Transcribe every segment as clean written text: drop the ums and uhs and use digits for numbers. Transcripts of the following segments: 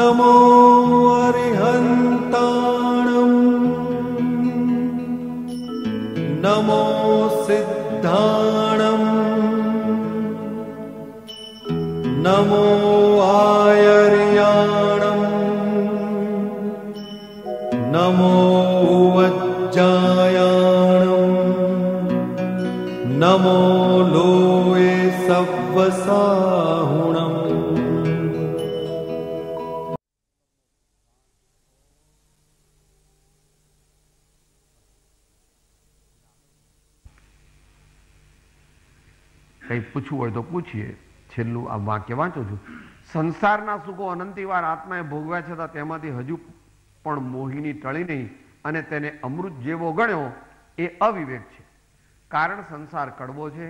નમો અરિહંતાણમ નમો સિદ્ધાણમ નમો આયર્યાણમ નમો વજ્જાયાણમ નમો લોએ સવ્વસાહુણમ. કંઈ પૂછવું હોય તો પૂછીએ. છેલ્લું આ વાક્ય વાંચું છું. સંસારના સુખો અનંતિવાર આત્માએ ભોગવ્યા છતાં તેમાંથી હજુ પણ મોહિની ટળી નહીં અને તેને અમૃત જેવો ગણ્યો એ અવિવેક છે. કારણ સંસાર કડવો છે,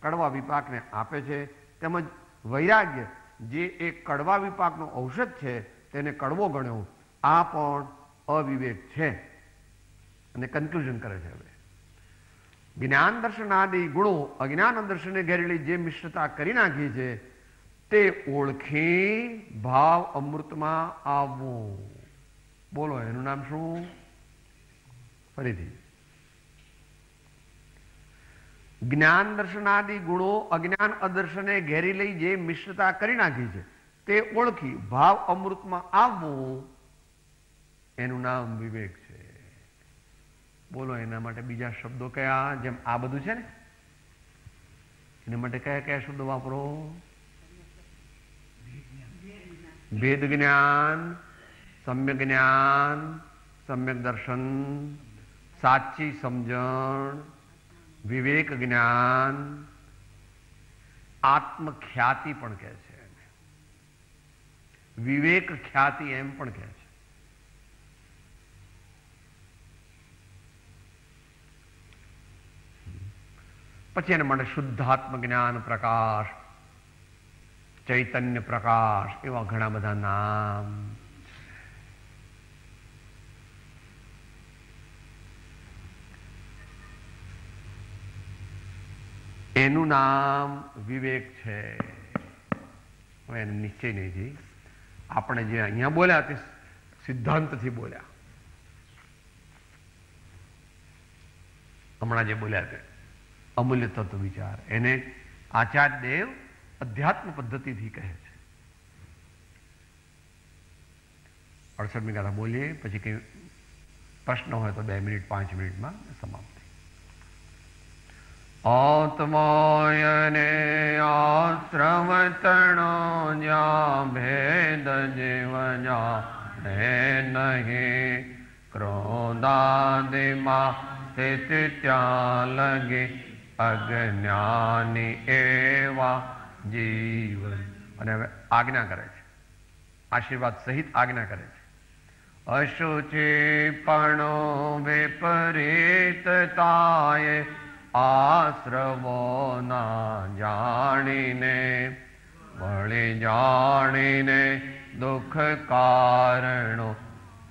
કડવા વિપાકને આપે છે, તેમજ વૈરાગ્ય જે એક કડવા વિપાકનો ઔષધ છે તેને કડવો ગણ્યો આ પણ અવિવેક છે. અને કન્ક્લુઝન કરે છે. હવે જ્ઞાન દર્શનાદિ ગુણો અજ્ઞાન દર્શને ઘેરેલી જે મિશ્રતા કરી નાખી છે તે ઓળખી ભાવ અમૃતમાં આવવું. બોલો એનું નામ શું? ફરીથી. જ્ઞાન દર્શનાદિ ગુણો અજ્ઞાન અદર્શને ઘેરી લઈ જે મિશ્રતા કરી નાખી છે તે ઓળખી ભાવ અમૃતમાં આવવું એનું નામ વિવેક છે. બોલો એના માટે બીજા શબ્દો કયા? જેમ આ બધું છે ને એના માટે કયા કયા શબ્દો વાપરો? ભેદ જ્ઞાન, સમ્યક જ્ઞાન, સમ્યક દર્શન, સાચી સમજણ, વિવેક જ્ઞાન, આત્મખ્યાતિ પણ કહે છે, વિવેક ખ્યાતિ એમ પણ કહે છે. પછી એના માટે શુદ્ધાત્મ જ્ઞાન પ્રકાશ, ચૈતન્ય પ્રકાશ, એવા ઘણા બધા નામ. એનું નામ વિવેક છે. હવે એને નિશ્ચય નહીં. આપણે જે અહીંયા બોલ્યા તે સિદ્ધાંતથી બોલ્યા. હમણાં જે બોલ્યા તે અમૂલ્ય તત્વ વિચાર, એને આચાર્ય દેવ અધ્યાત્મ પદ્ધતિથી કહે છે. 68મી ગાથા બોલીએ, પછી કંઈ પ્રશ્ન હોય તો 2 મિનિટ 5 મિનિટમાં સમાપ્ત. આત્માયને આશ્રમતણો જ્યાં ભેદ જીવજા હે નહીં ક્રોધાદિમાં સ્થિત ત્યાં લગે અજ્ઞાની એવા જીવન. અને હવે આજ્ઞા કરે છે, આશીર્વાદ સહિત આજ્ઞા કરે છે. અશુચિપણો વિપરીતતાએ આશ્રવો ના જાણીને વળી જાણીને દુઃખ કારણો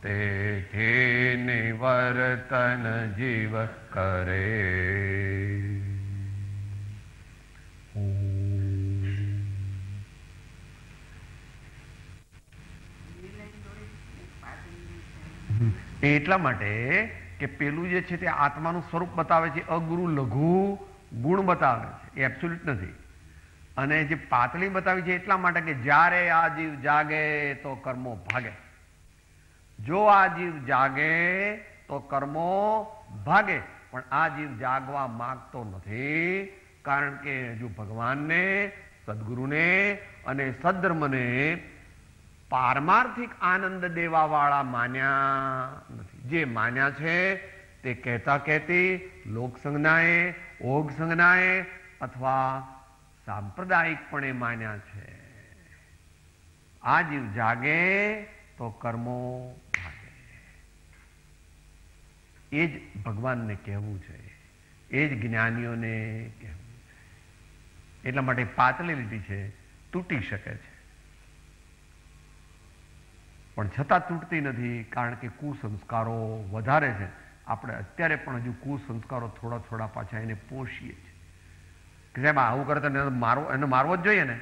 તેથી નિવર્તન જીવ કરે. એટલા માટે કે પેલું જે છે તે આત્માનું સ્વરૂપ બતાવે છે, અગુરુ લઘુ ગુણ બતાવે છે, એ એબ્સોલ્યુટ નથી. અને જે પાતળી બતાવી છે એટલા માટે કે જ્યારે આ જીવ જાગે તો કર્મો ભાગે. જો આ જીવ જાગે તો કર્મો ભાગે, પણ આ જીવ જાગવા માંગતો નથી. કારણ કે હજુ ભગવાનને, સદગુરુને અને સદ્ધર્મને પારમાર્થિક આનંદ દેવા વાળા માન્યા નથી. જે માન્યા છે તે કહેતા કહેતી લોક સંજ્ઞાએ, ઓગ સંજ્ઞાએ અથવા સાંપ્રદાયિકપણે માન્યા છે. આ જીવ જાગે તો કર્મો ભાગે. એ જ ભગવાનને કહેવું છે, એ જ જ્ઞાનીઓને કહેવું છે. એટલા માટે પાતળી લીટી છે, તૂટી શકે છે, પણ છતાં તૂટતી નથી. કારણ કે કુસંસ્કારો વધારે છે. આપણે અત્યારે પણ હજુ કુસંસ્કારો થોડા થોડા પાછા એને પોષીએ છીએ કે સાહેબ આવું કરે તો એને મારવો જ જોઈએ ને.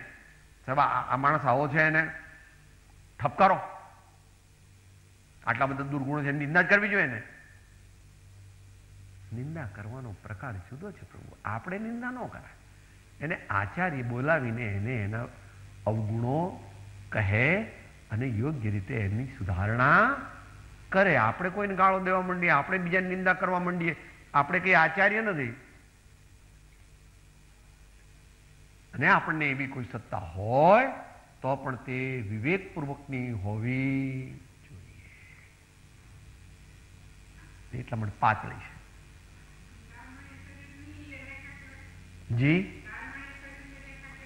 સાહેબ આ માણસ આવો છે, એને ઠપકારો, આટલા બધા દુર્ગુણો છે, નિંદા જ કરવી જોઈએ ને. નિંદા કરવાનો પ્રકાર જુદો છે પ્રભુ. આપણે નિંદા ન કરાય. એને આચાર્ય બોલાવીને એને એના અવગુણો કહે અને યોગ્ય રીતે એની સુધારણા કરે. આપણે કોઈને ગાળો દેવા માંડીએ, આપણે બીજાની નિંદા કરવા માંડીએ, આપણે કઈ આચાર્ય નથી. અને આપણને એવી કોઈ સત્તા હોય તો પણ તે વિવેકપૂર્વકની હોવી જોઈએ. એટલા માટે પાતળી છે. જી,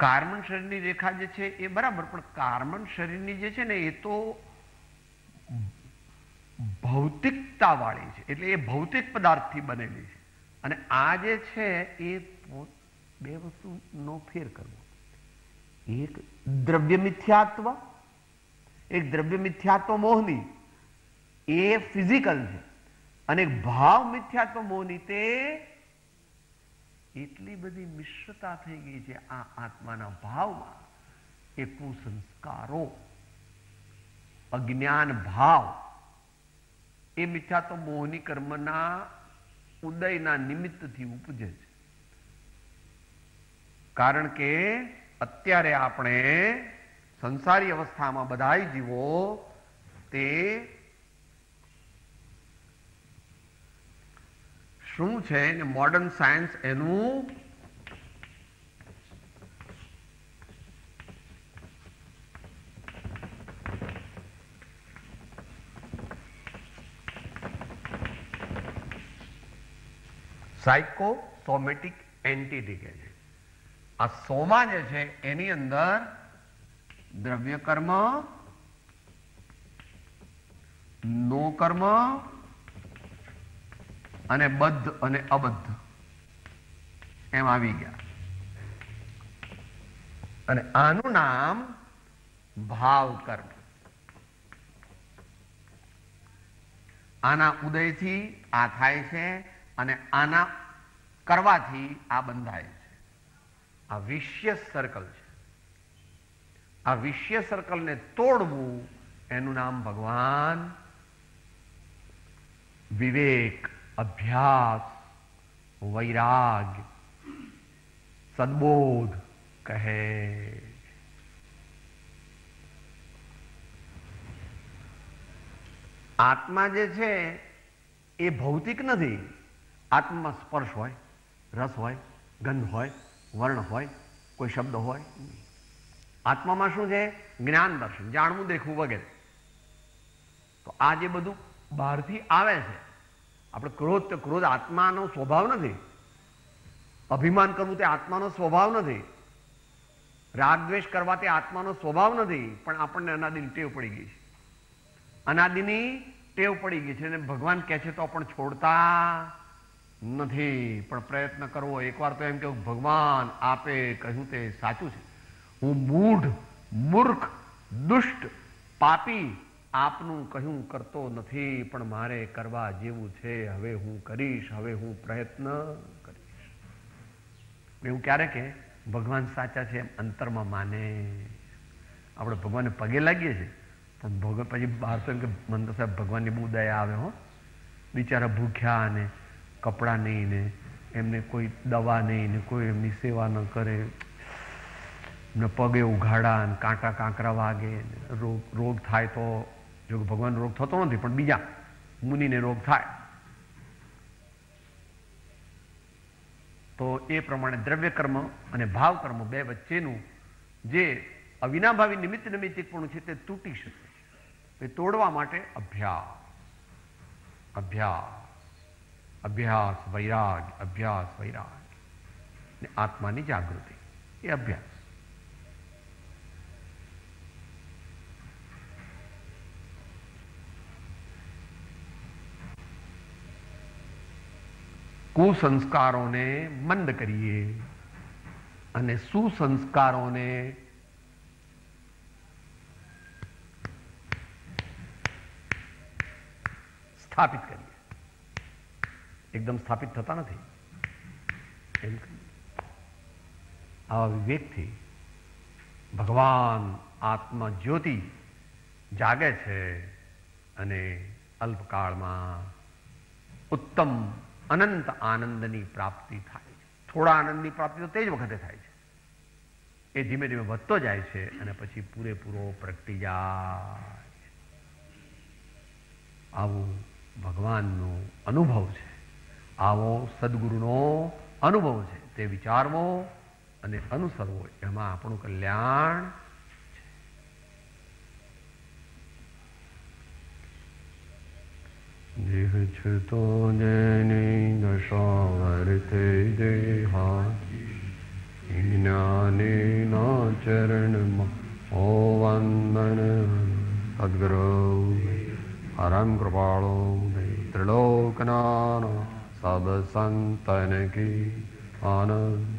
કાર્બન શરીરની રેખા જે છે એ બરાબર, પણ કાર્બન શરીરની જે છે ને એ તો ભૌતિકતા વાળી છે, એટલે એ ભૌતિક પદાર્થથી બનેલી છે. અને આ જે છે એ બે વસ્તુનો ફેર કરવો. એક દ્રવ્ય મિથ્યાત્વ, એક દ્રવ્ય મિથ્યાત્વ મોહની, એ ફિઝિકલ છે. અને ભાવ મિથ્યાત્વ મોહની, તે એટલી બધી મિશ્રતા થઈ ગઈ છે આ આત્માના ભાવમાં. એ કુસંસ્કારો, અજ્ઞાન ભાવ, એ મિથ્યાત્વ મોહની કર્મના ઉદયના નિમિત્તથી ઉપજે છે. કારણ કે અત્યારે આપણે સંસારી અવસ્થામાં બધાય જીવો તે શું છે ને, મોડર્ન સાયન્સ એનું સાયકોસોમેટિક એન્ટિટી કહે છે. આ સોમા જે છે એની અંદર દ્રવ્ય કર્મ, નો કર્મ અને બદ્ધ અને અબદ્ધ એમ આવી ગયા. અને આનું નામ ભાવ કર્મ. આના ઉદયથી આ થાય છે અને આના કરવાથી આ બંધાય છે. આ વિશિયસ સર્કલ છે. આ વિશિય સર્કલને તોડવું એનું નામ ભગવાન વિવેક, અભ્યાસ, વૈરાગ્ય, સદબોધ કહે. આત્મા જે છે એ ભૌતિક નથી. આત્મામાં સ્પર્શ હોય, રસ હોય, ગંધ હોય, વર્ણ હોય, કોઈ શબ્દ હોય. આત્મામાં શું છે? જ્ઞાન દર્શન, જાણવું, દેખવું વગેરે. તો આ જે બધું બહારથી આવે છે, આપણે ક્રોધ, તો ક્રોધ આત્માનો સ્વભાવ નથી. અભિમાન કરવું તે આત્માનો સ્વભાવ નથી. રાગ દ્વેષ કરવા તે આત્માનો સ્વભાવ નથી. પણ આપણને અનાદિની ટેવ પડી ગઈ છે. અનાદિની ટેવ પડી ગઈ છે અને ભગવાન કહે છે તો પણ છોડતા નથી. પણ પ્રયત્ન કરવો. એકવાર તો એમ કેવું, ભગવાન આપે કહ્યું તે સાચું છે. હું મૂઢ, મૂર્ખ, દુષ્ટ, પાપી આપનું કહ્યું કરતો નથી, પણ મારે કરવા જેવું છે. હવે હું કરીશ, હવે હું પ્રયત્ન કરીશ. એવું ક્યારે કે ભગવાન સાચા છે એમ અંતરમાં માને. આપણે ભગવાનને પગે લાગીએ છીએ પણ ભગવાન પછી બહાર તો એમ કે મને તો સાહેબ ભગવાનની બહુ દયા આવે હો. બિચારા ભૂખ્યા ને કપડાં નહીં ને એમને કોઈ દવા નહીં ને કોઈ એમની સેવા ન કરે, એમને પગે ઉઘાડા ને કાંટા કાંકરા વાગે, રોગ થાય તો, જો ભગવાન રોગ થતો નથી પણ બીજા મુનિને રોગ થાય તો એ પ્રમાણે દ્રવ્ય કર્મ અને ભાવ કર્મ બે વચ્ચેનું જે અવિનાભાવી નિમિત્ત નૈમિત્તિકપણું છે તે તૂટી શકે છે. એ તોડવા માટે અભ્યાસ, અભ્યાસ, અભ્યાસ, વૈરાગ, અભ્યાસ, વૈરાગ ને આત્માની જાગૃતિ, એ અભ્યાસ. કુસંસ્કારોને મંદ કરીએ અને સુસંસ્કારોને સ્થાપિત કરીએ. એકદમ સ્થાપિત થતા નથી. આવા વિવેકથી ભગવાન આત્મા જ્યોતિ જાગે છે અને અલ્પકાળમાં ઉત્તમ અનંત આનંદની પ્રાપ્તિ થાય છે. થોડા આનંદની પ્રાપ્તિ તો તે જ વખતે થાય છે. એ ધીમે ધીમે વધતો જાય છે અને પછી પૂરેપૂરો પ્રગટી જાય. આવું ભગવાનનો અનુભવ છે, આવો સદગુરુનો અનુભવ છે. તે વિચારવો અને અનુસરવો, એમાં આપણું કલ્યાણ છે. દેહ છે તો જેની દશા વર્તે દેહા જ્ઞાનેના ચરણમાં ઓ વંદન સદગુરુ હરમ કૃપાળો ત્રિલોકનાથ સબ સંતન કી આનંદ.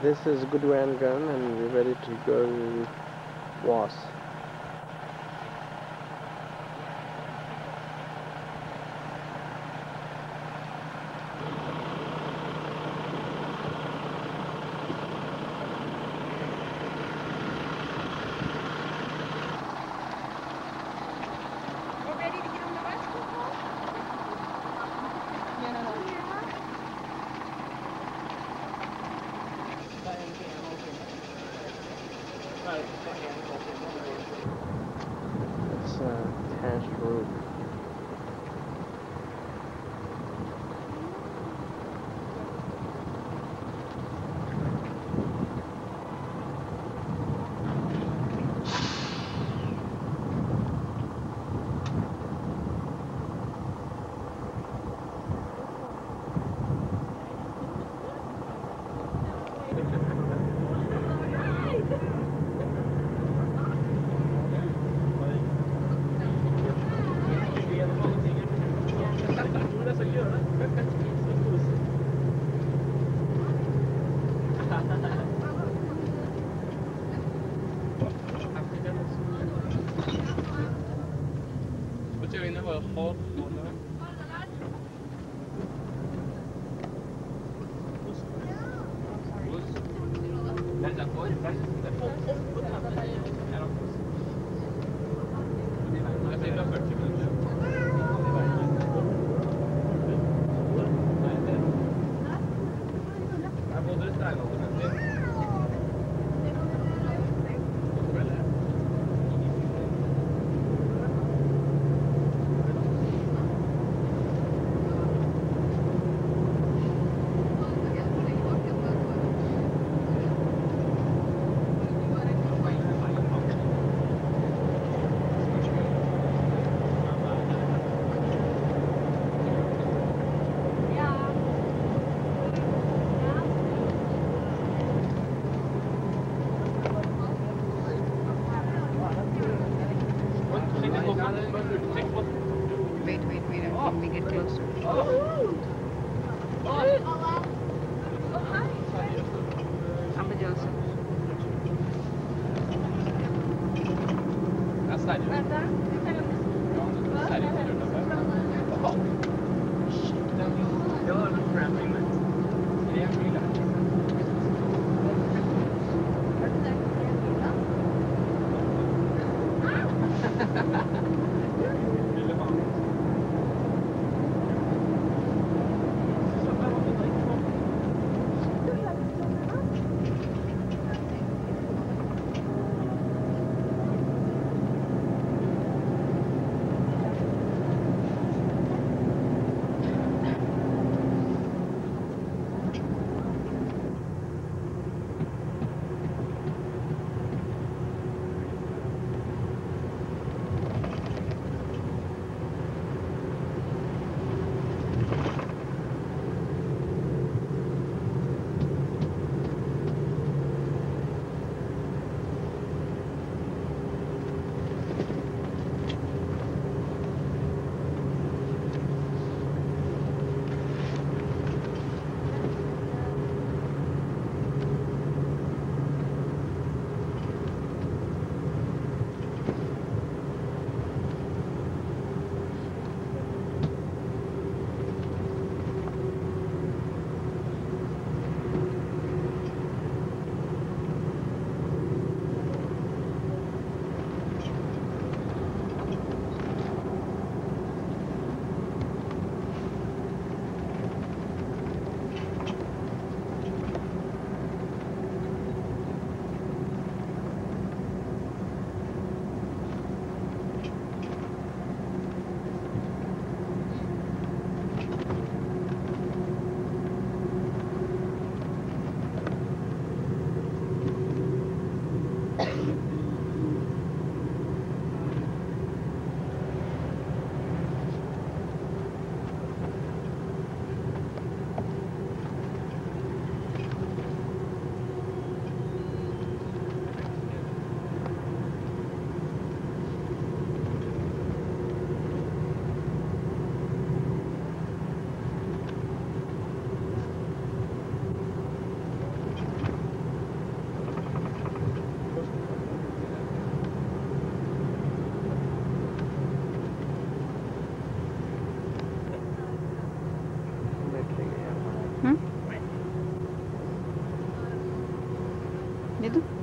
This is Guru Gun and we're ready to go Was. We're ready to get on the bicycle? Yeah. It's attached roof. Wait, when we get closer. Amba Joseph. લીધું?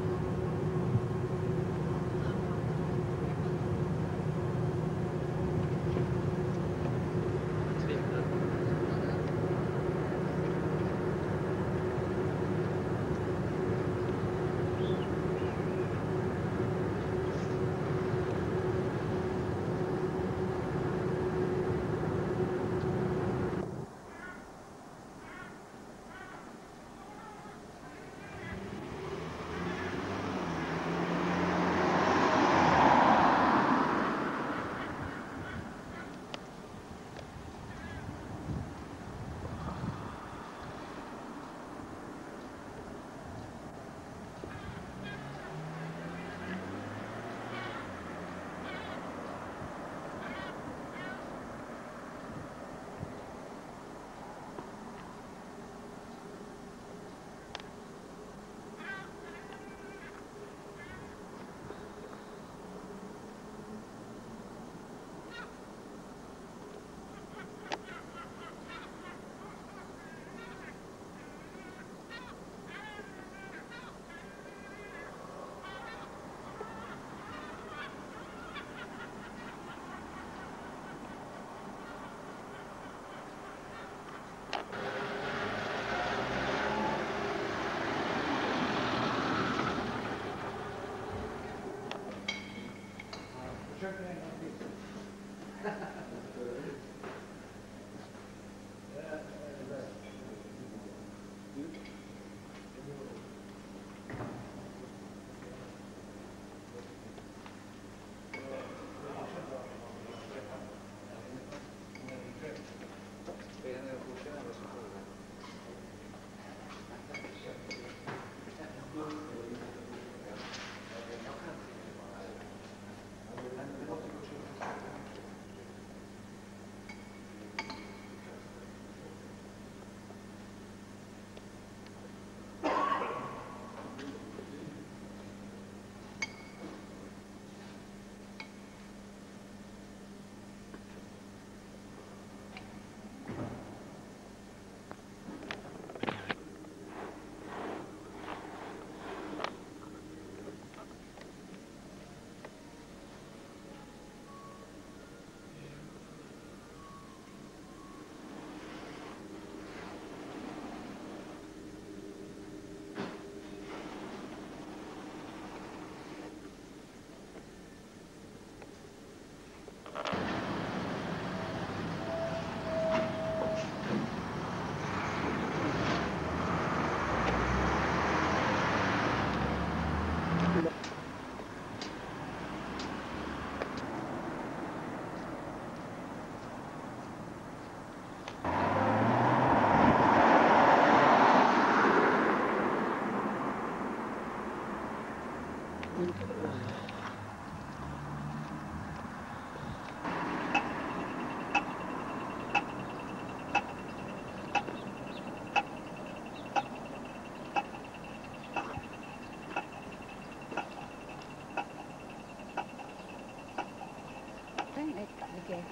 Okay.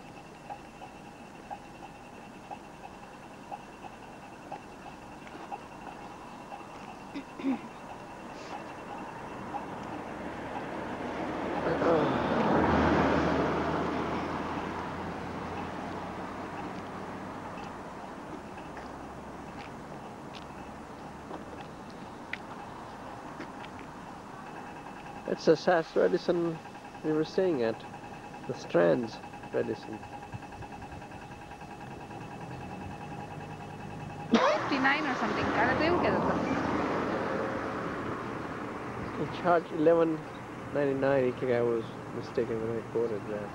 It's a Sash Radisson we were staying at. The Strands Radisson. 59 or something. Cara de un quedó. He charged $11.99. I think I was mistaken when I quoted that.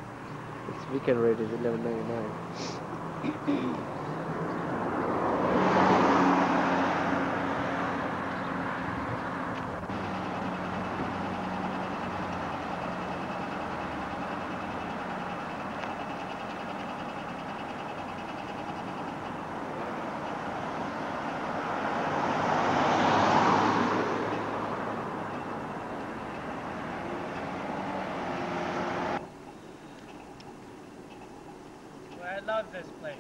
Its weekend rate is $11.99. I love this place.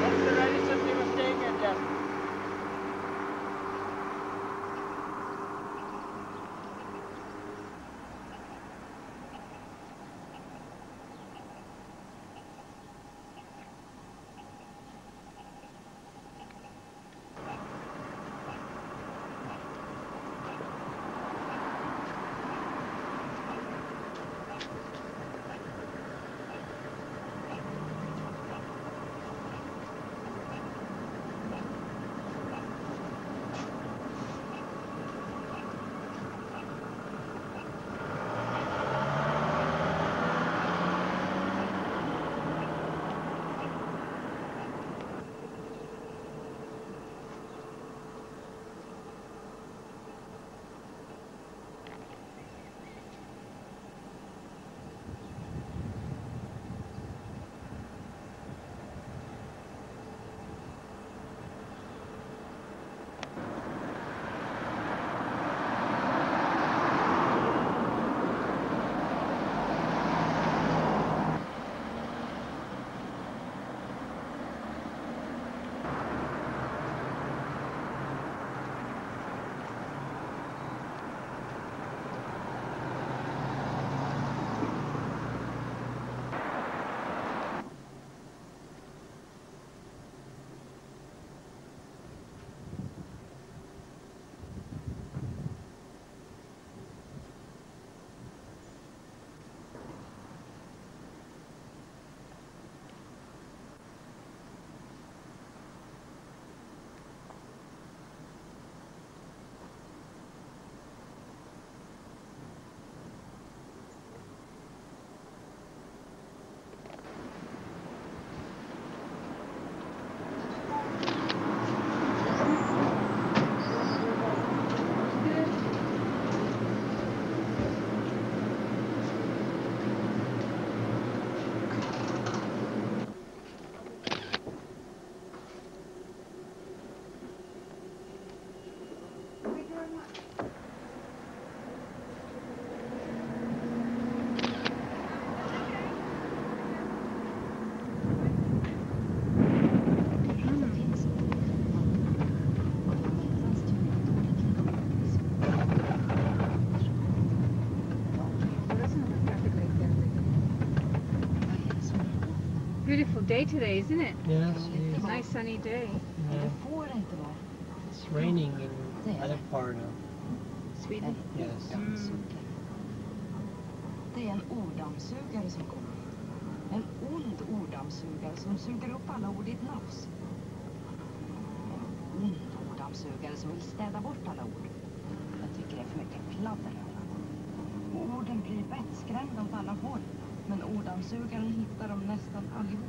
That's the Radisson we were staying at, Jeff. Beautiful day today, isn't it? Yes, it is. Nice sunny day. Yeah. It's raining in other part of Sweden. yes. Det är en orddammsugare som kommer. En ond orddammsugare som suger upp alla ord i ett nafs. En ond orddammsugare som vill städa bort alla ord. Jag tycker det är för mycket pladder överallt. Och orden blir vettskrämda åt alla håll. Men orddammsugaren hittar dem nästan allihop.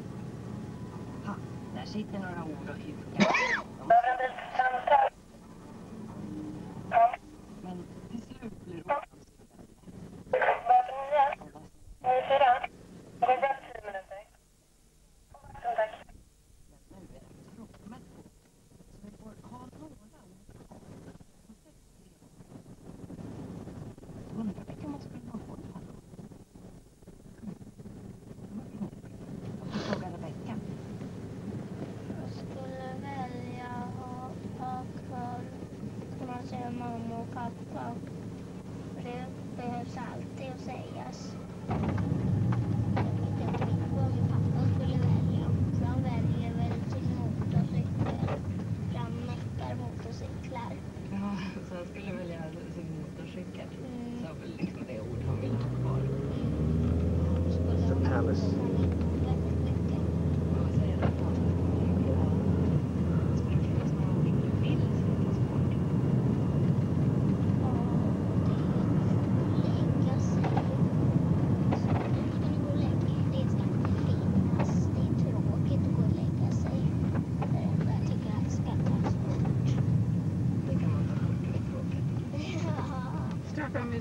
Ha, där sitter några ord och hukar. Men till slut blir orddammsugaren Vad är det? Går det bra 10 minuter? Tack.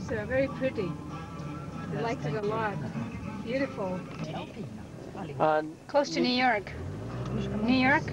was very pretty. I liked it a lot. Beautiful. Close to New York. New York?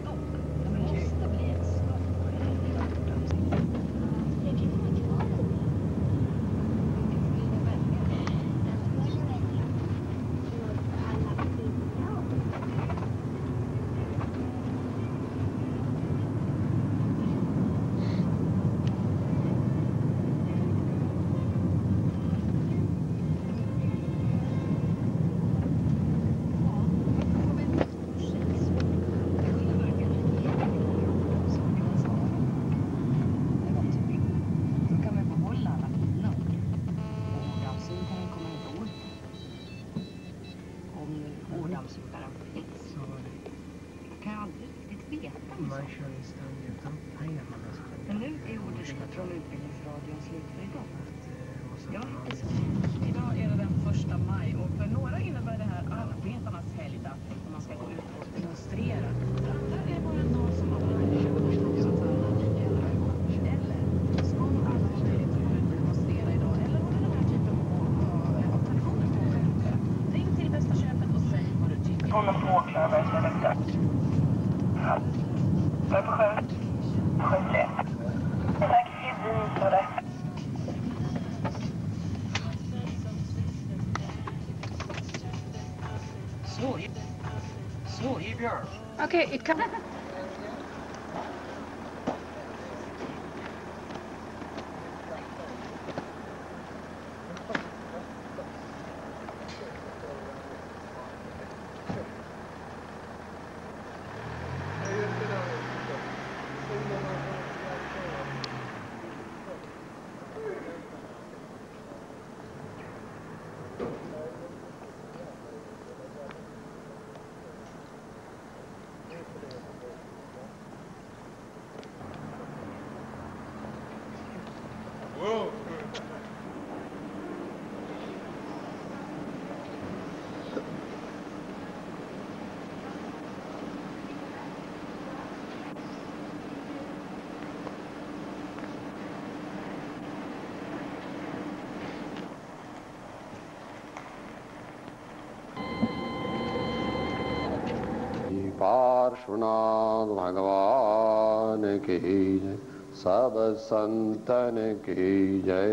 Men nu är ordet från Utbildningsradion slut för idag. Ja, idag är det den 1 maj och för några innebär det här arbetarnas helgdag när man ska gå ut och demonstrera. För andra är det bara en dag som man har köpt eller ska alla ha möjlighet att gå ut och demonstrera idag eller har den här typen av traditioner på själva. Ring till Bästa köpet och säg vad du tycker. Kommer på klöver för detta. Vad är på sjön? Skövle. Tack, hej för det. Okay, it comes. Parshvanath भगवान की जय, सब संतन की जय।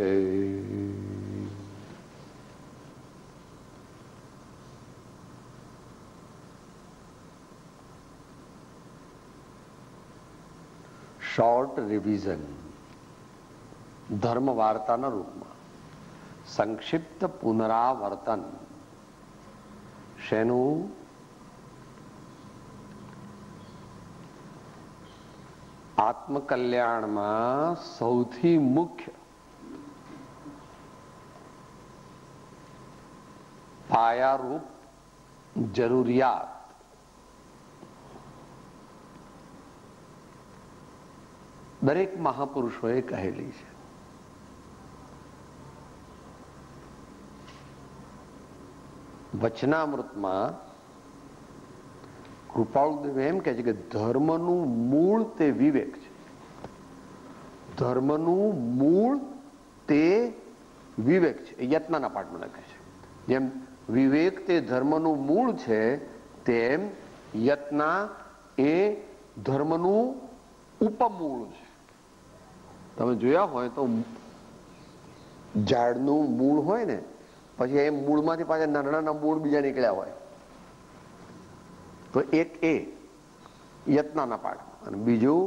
Short revision ધર્મ વાર્તાના રૂપમાં સંક્ષિપ્ત પુનરાવર્તન શેનું? આત્મકલ્યાણમાં સૌથી મુખ્ય પાયારૂપ જરૂરિયાત દરેક મહાપુરુષોએ કહેલી છે. વચનામૃતમાં કૃપાળુદેવ એમ કહે છે કે ધર્મનું મૂળ તે વિવેક છે. ધર્મનું મૂળ તે વિવેક છે. એ યત્નાના પાઠમાં લખે છે. જેમ વિવેક તે ધર્મનું મૂળ છે તેમ યત્ના એ ધર્મનું ઉપમૂળ છે. તમે જોયા હોય તો ઝાડનું મૂળ હોય ને પછી એ મૂળમાંથી પાછા નાના નાના મૂળ બીજા નીકળ્યા હોય તો એક એ યત્નાના પાઠ અને બીજું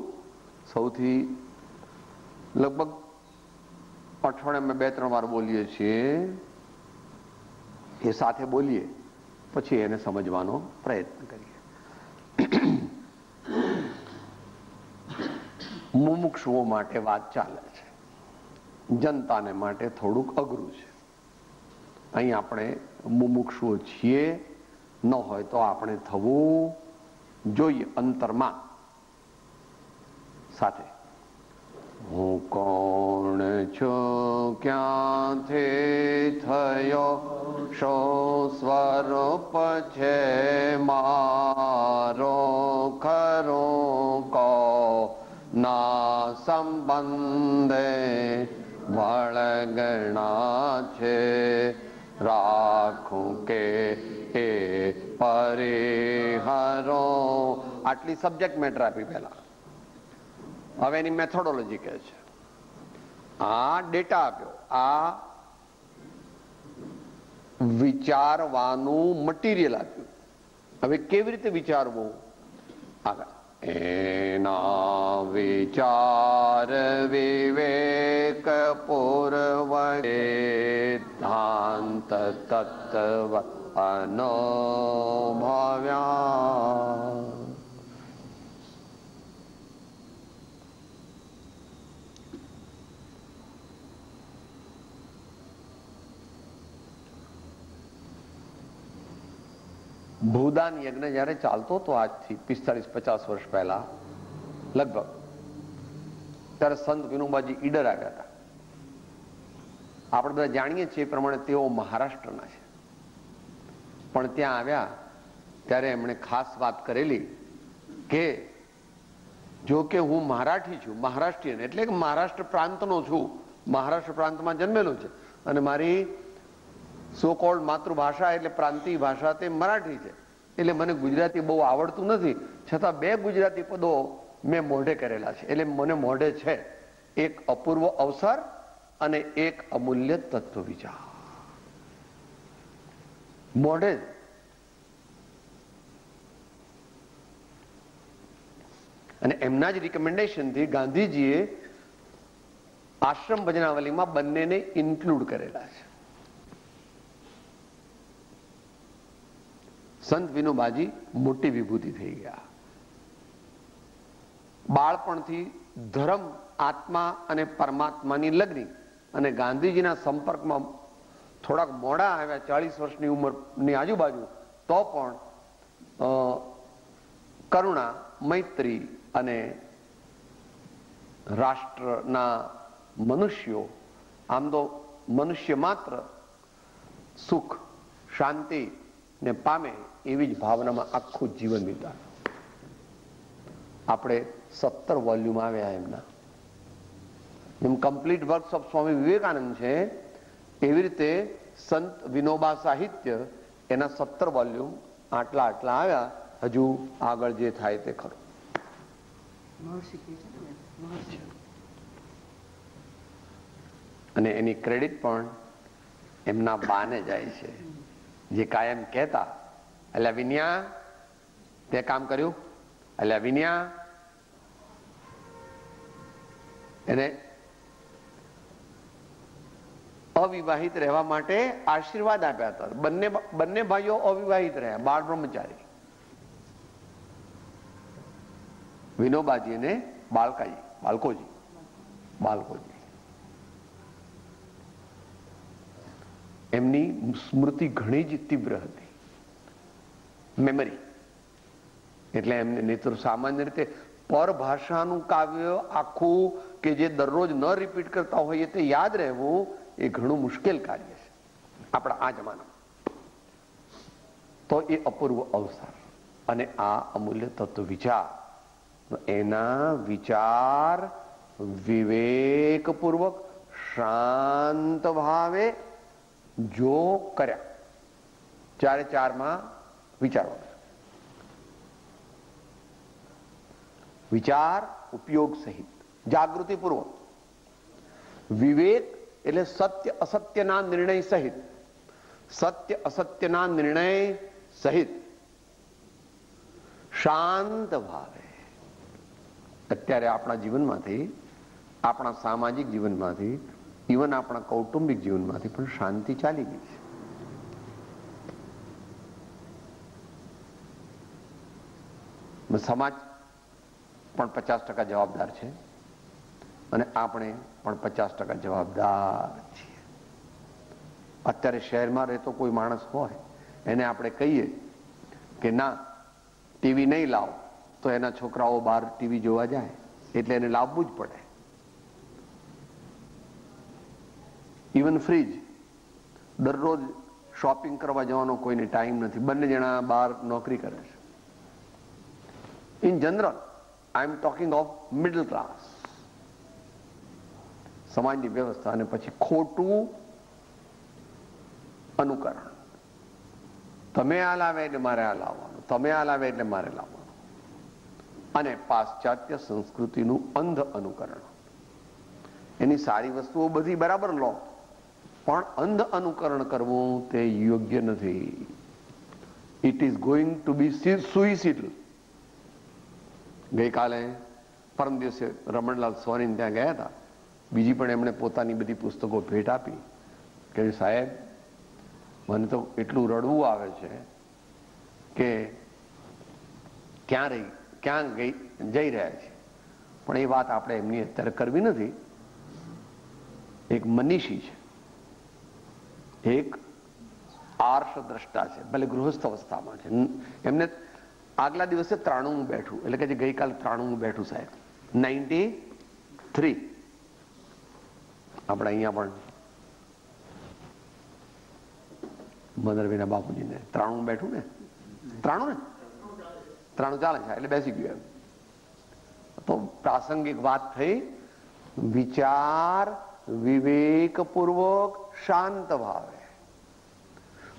સૌથી લગભગ અઠવાડિયામાં 2-3 વાર બોલીએ છીએ એ સાથે બોલીએ પછી એને સમજવાનો પ્રયત્ન કરીએ. મુમુક્ષુઓ માટે વાત ચાલે છે, જનતાને માટે થોડુંક અઘરું છે. અહીં આપણે મુમુક્ષુઓ છીએ, ન હોય તો આપણે થવું જોઈએ અંતરમાં. સાથે હું કોણ છું, ક્યાંથી થયો, શો સ્વરૂપ છે મારો, ખરો કો ના સંબંધે વળગણા છે, રાખું કે એ પરિહરો. આટલી સબ્જેક્ટ મેટર આપી પહેલા. હવે એની મેથોડોલોજી કહે છે. આ ડેટા આપ્યો, આ વિચારવાનું મટીરિયલ આપ્યું. હવે કેવી રીતે વિચારવું? આગળ એના વિચાર વિવેક પૂર્વક સિદ્ધાંત તત્વ અનુભવ્યા. ભૂદાન યજ્ઞ જયારે ચાલતો હતો આજથી 45-50 વર્ષ પહેલા લગભગ, ત્યારે સંત વિનોબાજી ઈડર આવ્યા હતા. આપણે બધા જાણીએ છીએ એ પ્રમાણે તેઓ મહારાષ્ટ્રના છે, પણ ત્યાં આવ્યા ત્યારે એમણે ખાસ વાત કરેલી કે જો કે હું મરાઠી છું, મહારાષ્ટ્રીયન એટલે કે મહારાષ્ટ્ર પ્રાંતનો છું, મહારાષ્ટ્ર પ્રાંતમાં જન્મેલો છે, અને મારી સો કોલ્ડ માતૃભાષા એટલે પ્રાંતીય ભાષા તે મરાઠી છે, એટલે મને ગુજરાતી બહુ આવડતું નથી, છતાં 2 ગુજરાતી પદો મેં મોઢે કરેલા છે, એટલે મને મોઢે છે એક અપૂર્વ અવસર અને એક અમૂલ્ય તત્વ વિચાર. મોઢે અને એમના જ રિકમેન્ડેશનથી ગાંધીજીએ આશ્રમ ભજનાવલીમાં બંનેને ઇન્ક્લુડ કરેલા છે. સંત વિનોબાજી મોટી વિભૂતિ થઈ ગયા. બાળપણથી ધર્મ, આત્મા અને પરમાત્માની લગ્ની, અને ગાંધીજીના સંપર્કમાં થોડાક મોડા આવ્યા, 40 વર્ષની ઉંમરની આજુબાજુ, તો પણ કરુણા, મૈત્રી અને રાષ્ટ્રના મનુષ્યો, આમ તો મનુષ્ય માત્ર સુખ શાંતિ ને પામે એવી જ ભાવનામાં આખું જીવન વિતાવ્યું. આપણે 17 વોલ્યુમ આવ્યા એમના. જેમ complete works of Swami Vivekananda છે, એવી રીતે સંત વિનોબા સાહિત્ય એના 17 વોલ્યુમ આટલા આવ્યા. હજુ આગળ જે થાય તે ખરું. અને એની ક્રેડિટ પણ એમના બાને જાય છે, જે કાયમ કહેતા, અલ્યા વિનયા તે કામ કર્યું, અલ્યા વિનયા. એને અવિવાહિત રહેવા માટે આશીર્વાદ આપ્યા હતા. બંને ભાઈઓ અવિવાહિત રહ્યા, બાળ બ્રહ્મચારી. વિનોબાજી અને બાળકોજી. એમની સ્મૃતિ ઘણી જ તીવ્ર હતી, મેમરી. એટલે એમને નહીં તો સામાન્ય રીતે પરભાષાનું કાવ્ય આખું કે જે દરરોજ ન રિપીટ કરતા હોઈએ તે યાદ રહેવું એ ઘણું મુશ્કેલ કાર્ય છે આપણા આ જમાનામાં. તો એ અપૂર્વ અવસર અને આ અમૂલ્ય તત્વ વિચાર, એના વિચાર વિવેકપૂર્વક શાંત ભાવે જો કર્યા, 4 વિચારવાનું. વિચાર ઉપયોગ સહિત, જાગૃતિપૂર્વક. વિવેક એટલે સત્ય અસત્યના નિર્ણય સહિત, સત્ય અસત્યના નિર્ણય સહિત શાંત ભાવે. અત્યારે આપણા જીવનમાંથી, આપણા સામાજિક જીવનમાંથી, ઇવન આપણા કૌટુંબિક જીવનમાંથી પણ શાંતિ ચાલી ગઈ છે. સમાજ પણ 50% જવાબદાર છે અને આપણે પણ 50% જવાબદાર છીએ. અત્યારે શહેરમાં રહેતો કોઈ માણસ હોય એને આપણે કહીએ કે ના ટીવી નહીં લાવો, તો એના છોકરાઓ બહાર ટીવી જોવા જાય, એટલે એને લાવવું જ પડે. ઇવન ફ્રીજ, દરરોજ શોપિંગ કરવા જવાનો કોઈને ટાઈમ નથી, બંને જણા બહાર નોકરી કરે છે. In general, I am talking of middle class. સમાજની વ્યવસ્થા, અને પછી ખોટું અનુકરણ. તમે આ લાવે એટલે મારે આ લાવવાનું, તમે આ લાવે એટલે મારે લાવવાનું, અને પાશ્ચાત્ય સંસ્કૃતિનું અંધ અનુકરણ. એની સારી વસ્તુઓ બધી બરાબર લો, પણ અંધ અનુકરણ કરવું તે યોગ્ય નથી. ઇટ ઇઝ ગોઈંગ ટુ બી સુઇસિડલ. ગઈકાલે પરમ દિવસે રમણલાલ સોની ત્યાં ગયા હતા. બીજી પણ એમણે પોતાની બધી પુસ્તકો ભેટ આપી કે સાહેબ મને તો એટલું રડવું આવે છે કે ક્યાં જઈ રહ્યા છે. પણ એ વાત આપણે એમની અત્યારે કરવી નથી. એક મનીષી છે, એક આર્ષ દ્રષ્ટા છે, ભલે ગૃહસ્થ અવસ્થામાં છે. એમને આગલા દિવસે 93 બેઠું, એટલે કે ગઈકાલે 93 બેઠું સાહેબ, 93. આપણે અહીંયા પણ મદરવીના બાપુજીને 93 બેઠું ને, 93 ચાલે છે એટલે બેસી ગયું. એમ તો પ્રાસંગિક વાત થઈ. વિચાર વિવેકપૂર્વક શાંત ભાવે.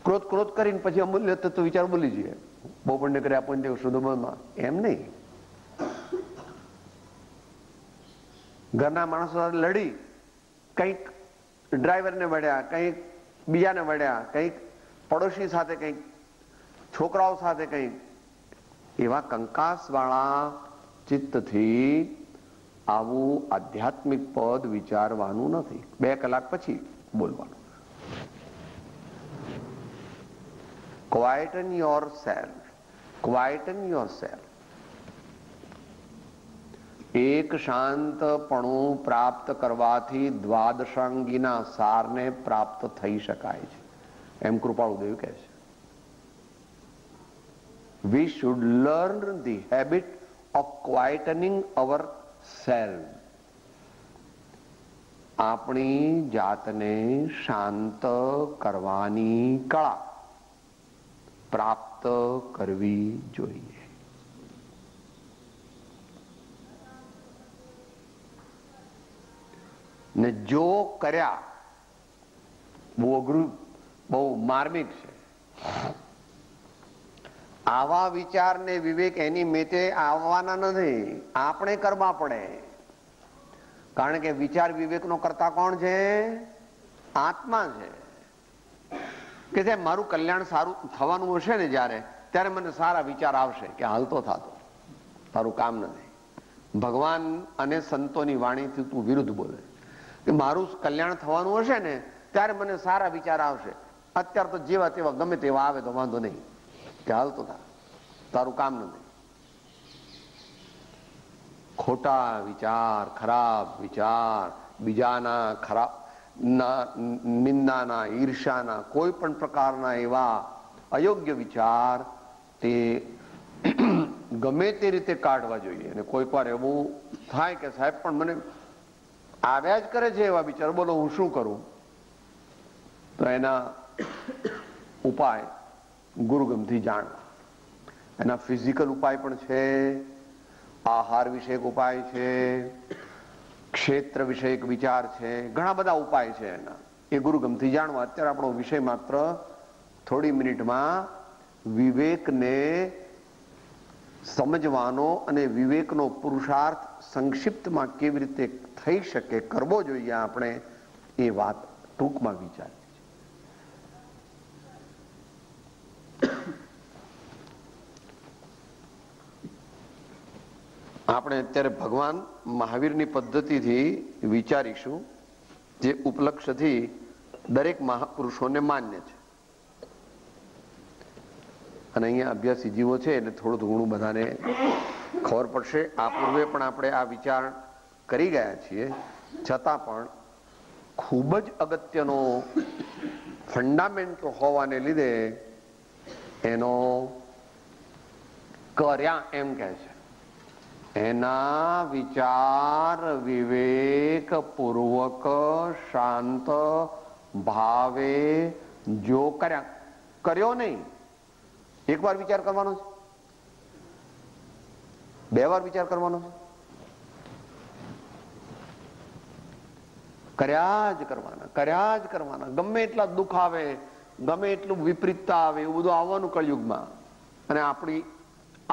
ક્રોધ કરીને પછી અમૂલ્ય તત્વ વિચાર બોલી જઈએ. બહુ પણ કર્યા પુણ્ય શુદ્ધમાં એમ નહીં. ઘરના માણસો સાથે લડી, કંઈક ડ્રાઈવરને વળ્યા, કંઈક બીજાને વળ્યા, કંઈક પડોશી સાથે, કંઈક છોકરાઓ સાથે, કંઈક એવા કંકાસવાળા ચિત્તથી આવું આધ્યાત્મિક પદ વિચારવાનું નથી. 2 કલાક પછી બોલવાનું. Quieten yourself. Quieten yourself. એક શાંતપણું પ્રાપ્ત કરવાથી દ્વાદશાંગીના સારને પ્રાપ્ત થઈ શકાય છે, એમ કૃપાળુદેવ કહે છે. We should learn the habit of quietening ourselves. આપણી જાતને શાંત કરવાની કળા પ્રાપ્ત કરવી જોઈએ. ને જો કર્યા, બહુ અઘરું, બહુ માર્મિક છે. આવા વિચાર ને વિવેક એની મેતે આવવાના નથી, આપણે કરવા પડે. કારણ કે વિચાર વિવેકનો કરતા કોણ છે? આત્મા છે. કે સાહેબ મારું કલ્યાણ સારું થવાનું હશે ને જ્યારે, ત્યારે મને સારા વિચાર આવશે કે હાલતો થતો, તારું કામ નથી. ભગવાન અને સંતોની વાણીથી તું વિરુદ્ધ બોલે કે મારું કલ્યાણ થવાનું હશે ને ત્યારે મને સારા વિચાર આવશે. અત્યારે તો જેવા તેવા ગમે તેવા આવે તો વાંધો નહીં, કે હાલતો થા, તારું કામ નથી. ખોટા વિચાર, ખરાબ વિચાર, બીજાના ખરાબ નિંદાના, ઈર્ષાના, કોઈ પણ પ્રકારના એવા અયોગ્ય વિચાર તે ગમે તે રીતે કાઢવા જોઈએ. અને કોઈક વાર એવું થાય કે સાહેબ પણ મને આવ્યા જ કરે છે એવા વિચાર, બોલો હું શું કરું? તો એના ઉપાય ગુરુગમથી જાણવા. એના ફિઝિકલ ઉપાય પણ છે, આહાર વિષયક ઉપાય છે, ક્ષેત્ર વિષયક વિચાર છે, ઘણા બધા ઉપાય છે એના. એ ગુરુગમથી જાણવા. અત્યારે આપણો વિષય માત્ર થોડી મિનિટમાં વિવેકને સમજવાનો અને વિવેકનો પુરુષાર્થ સંક્ષિપ્તમાં કેવી રીતે થઈ શકે, કરવો જોઈએ આપણે, એ વાત ટૂંકમાં વિચારીએ. આપણે અત્યારે ભગવાન મહાવીરની પદ્ધતિથી વિચારીશું, જે ઉપલક્ષ્યથી દરેક મહાપુરુષોને માન્ય છે. અને અહીંયા અભ્યાસી જીવો છે એટલે થોડું ઘણું બધાને ખબર પડશે. આ પૂર્વે પણ આપણે આ વિચાર કરી ગયા છીએ, છતાં પણ ખૂબ જ અગત્યનો ફંડામેન્ટ હોવાને લીધે એનો કર્યા એમ કહે છે. એના વિચાર વિવેક પૂર્વક શાંત ભાવે જો કર્યા, કર્યો નહીં. એક વાર વિચાર કરવાનો છે, 2 વાર વિચાર કરવાનો છે. કર્યા જ કરવાના, કર્યા જ કરવાના. ગમે એટલા દુઃખ આવે, ગમે એટલું વિપરીતતા આવે, એવું બધું આવવાનું કળયુગમાં. અને આપણી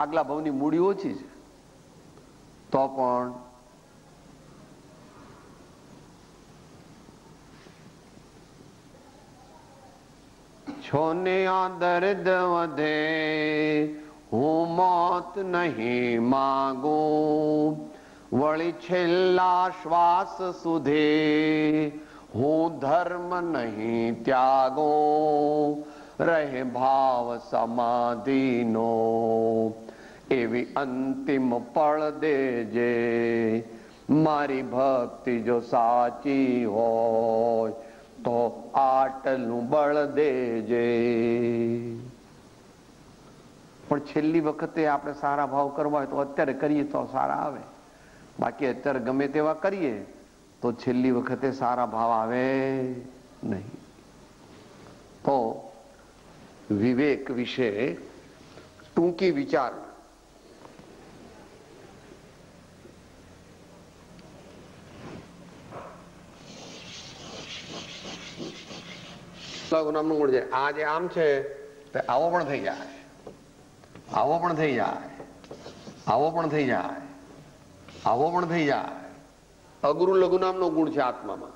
આગલા ભાવની મૂડી ઓછી છે તો પણ છોને આ દર્દ વધે, હું મોત નહીં માગું, વળી છેલ્લા શ્વાસ સુધી હું ધર્મ નહીં ત્યાગો, રહે ભાવ સમાધિનો એવી અંતિમ પળ દેજે, મારી ભક્તિ જો સાચી હોય તો આટલું બળ દેજે. પણ છેલ્લી વખતે આપણે સારા ભાવ કરવા હોય તો અત્યારે કરીએ તો સારા આવે, બાકી અત્યારે ગમે તેવા કરીએ તો છેલ્લી વખતે સારા ભાવ આવે નહીં. તો વિવેક વિશે ટૂંકી વિચાર. નામનું ગુણ છે. આ જે આમ છે તે આવો પણ થઈ જાય, આવો પણ થઈ જાય, આવો પણ થઈ જાય, આવો પણ થઈ જાય. અગુરુ લઘુ નામનો ગુણ છે આત્મામાં.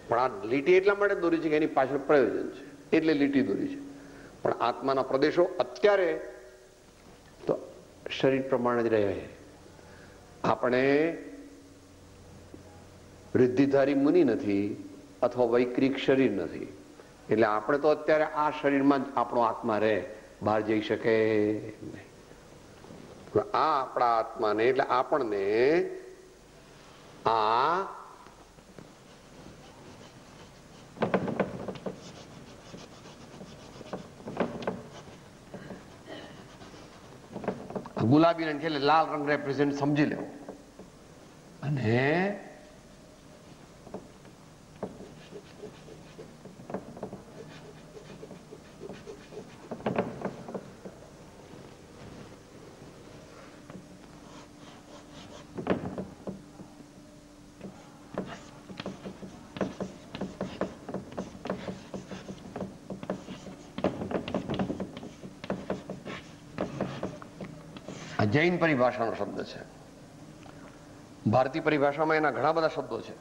પણ આ લીટી એટલા માટે દોરી છે કે એની પાછળ પ્રયોજન છે એટલે લીટી દોરી છે. પણ આત્માના પ્રદેશો અત્યારે તો શરીર પ્રમાણે જ રહે. આપણે રિદ્ધિધારી મુનિ નથી અથવા વૈક્રિક શરીર નથી, એટલે આપણે તો અત્યારે આ શરીરમાં જ આપણો આત્મા રહે, બહાર જઈ શકે નહીં. આ આપણા આત્માને એટલે આપણને આ ગુલાબી રંગ છે એટલે લાલ રંગ રેપ્રેઝન્ટ સમજી લેવો. અને જૈન પરિભાષાનો શબ્દ છે. ભારતીય પરિભાષામાં એના ઘણા બધા શબ્દો છે.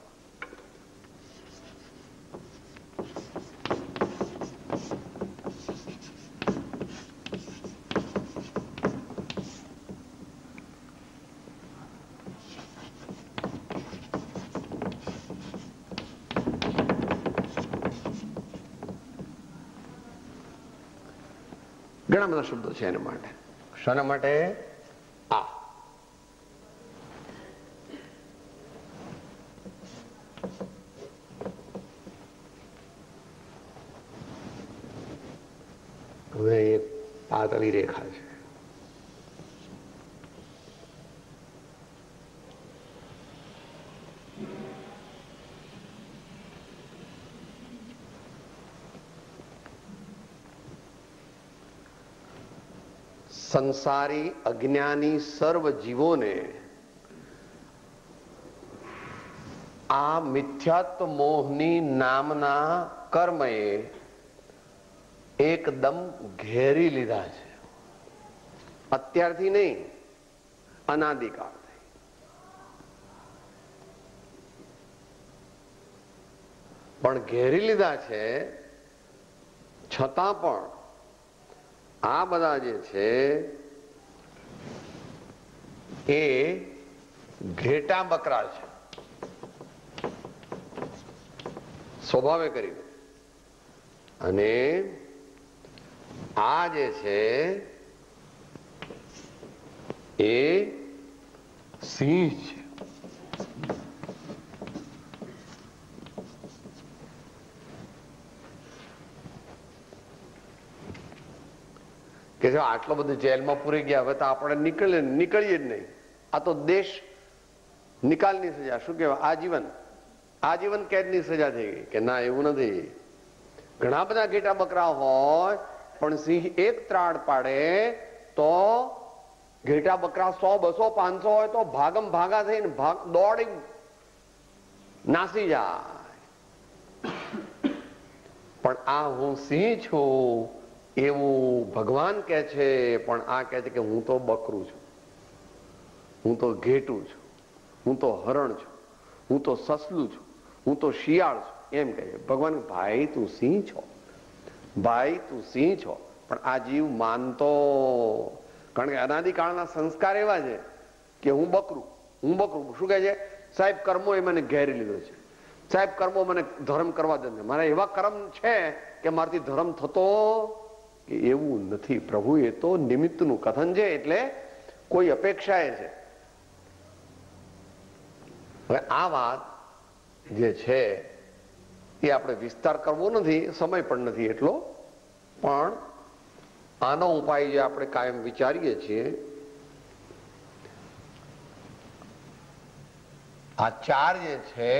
ઘણા બધા શબ્દો છે એના માટે. શાના માટે? આ હવે એક પાતળી રેખા છે. સંસારી અજ્ઞાની સર્વ જીવોને આ મિથ્યાત્વ મોહની નામના કર્મએ એકદમ ઘેરી લીધા છે. અત્યારથી નહીં, અનાદિકાળથી. પણ ઘેરી લીધા છે છતાં પણ આ બધા જે છે એ ઘેટા બકરા છે, સ્વભાવે કરીને. અને આ જે છે એ સિંહ છે. કે જો આટલો બધો જેલમાં પૂરી ગયા, હવે તો આપણે નીકળીએ જ નહીં. આ તો દેશ નિકાલની સજા, શું કહેવાય, આજીવન કેદની સજા થઈ ગઈ. કે ના, એવું નથી. ઘણા બધા ઘેટા બકરા હોય પણ સિંહ એક ત્રાડ પાડે તો ઘેટા બકરા 100, 200, 500 હોય તો ભાગમ ભાગા થઈને દોડી નાસી જાય. પણ આ હું સિંહ છું એવું ભગવાન કહે છે, પણ આ કહે છે કે હું તો બકરું છું, હું તો ઘેટું છું, હું તો હરણ છું, હું તો સસલું છું, હું તો શિયાળ છું, એમ કહે છે. ભગવાન ભાઈ તું સિંહ છો, ભાઈ તું સિંહ છો. પણ આ જીવ માનતો, કારણ કે અનાદિકાળના સંસ્કાર એવા છે કે હું બકરું શું કહે છે, સાહેબ કર્મો એ મને ઘેરી લીધો છે, સાહેબ કર્મો મને ધર્મ કરવા દે, મારા એવા કર્મ છે કે મારાથી ધર્મ થતો, એવું નથી પ્રભુ, એ તો નિમિત્તનું કથન છે, એટલે કોઈ અપેક્ષા એ છે. હવે આ વાત જે છે એ આપણે વિસ્તાર કરવો નથી, સમય પણ નથી એટલો, પણ આનો ઉપાય જે આપણે કાયમ વિચારીએ છીએ, આ ચાર જે છે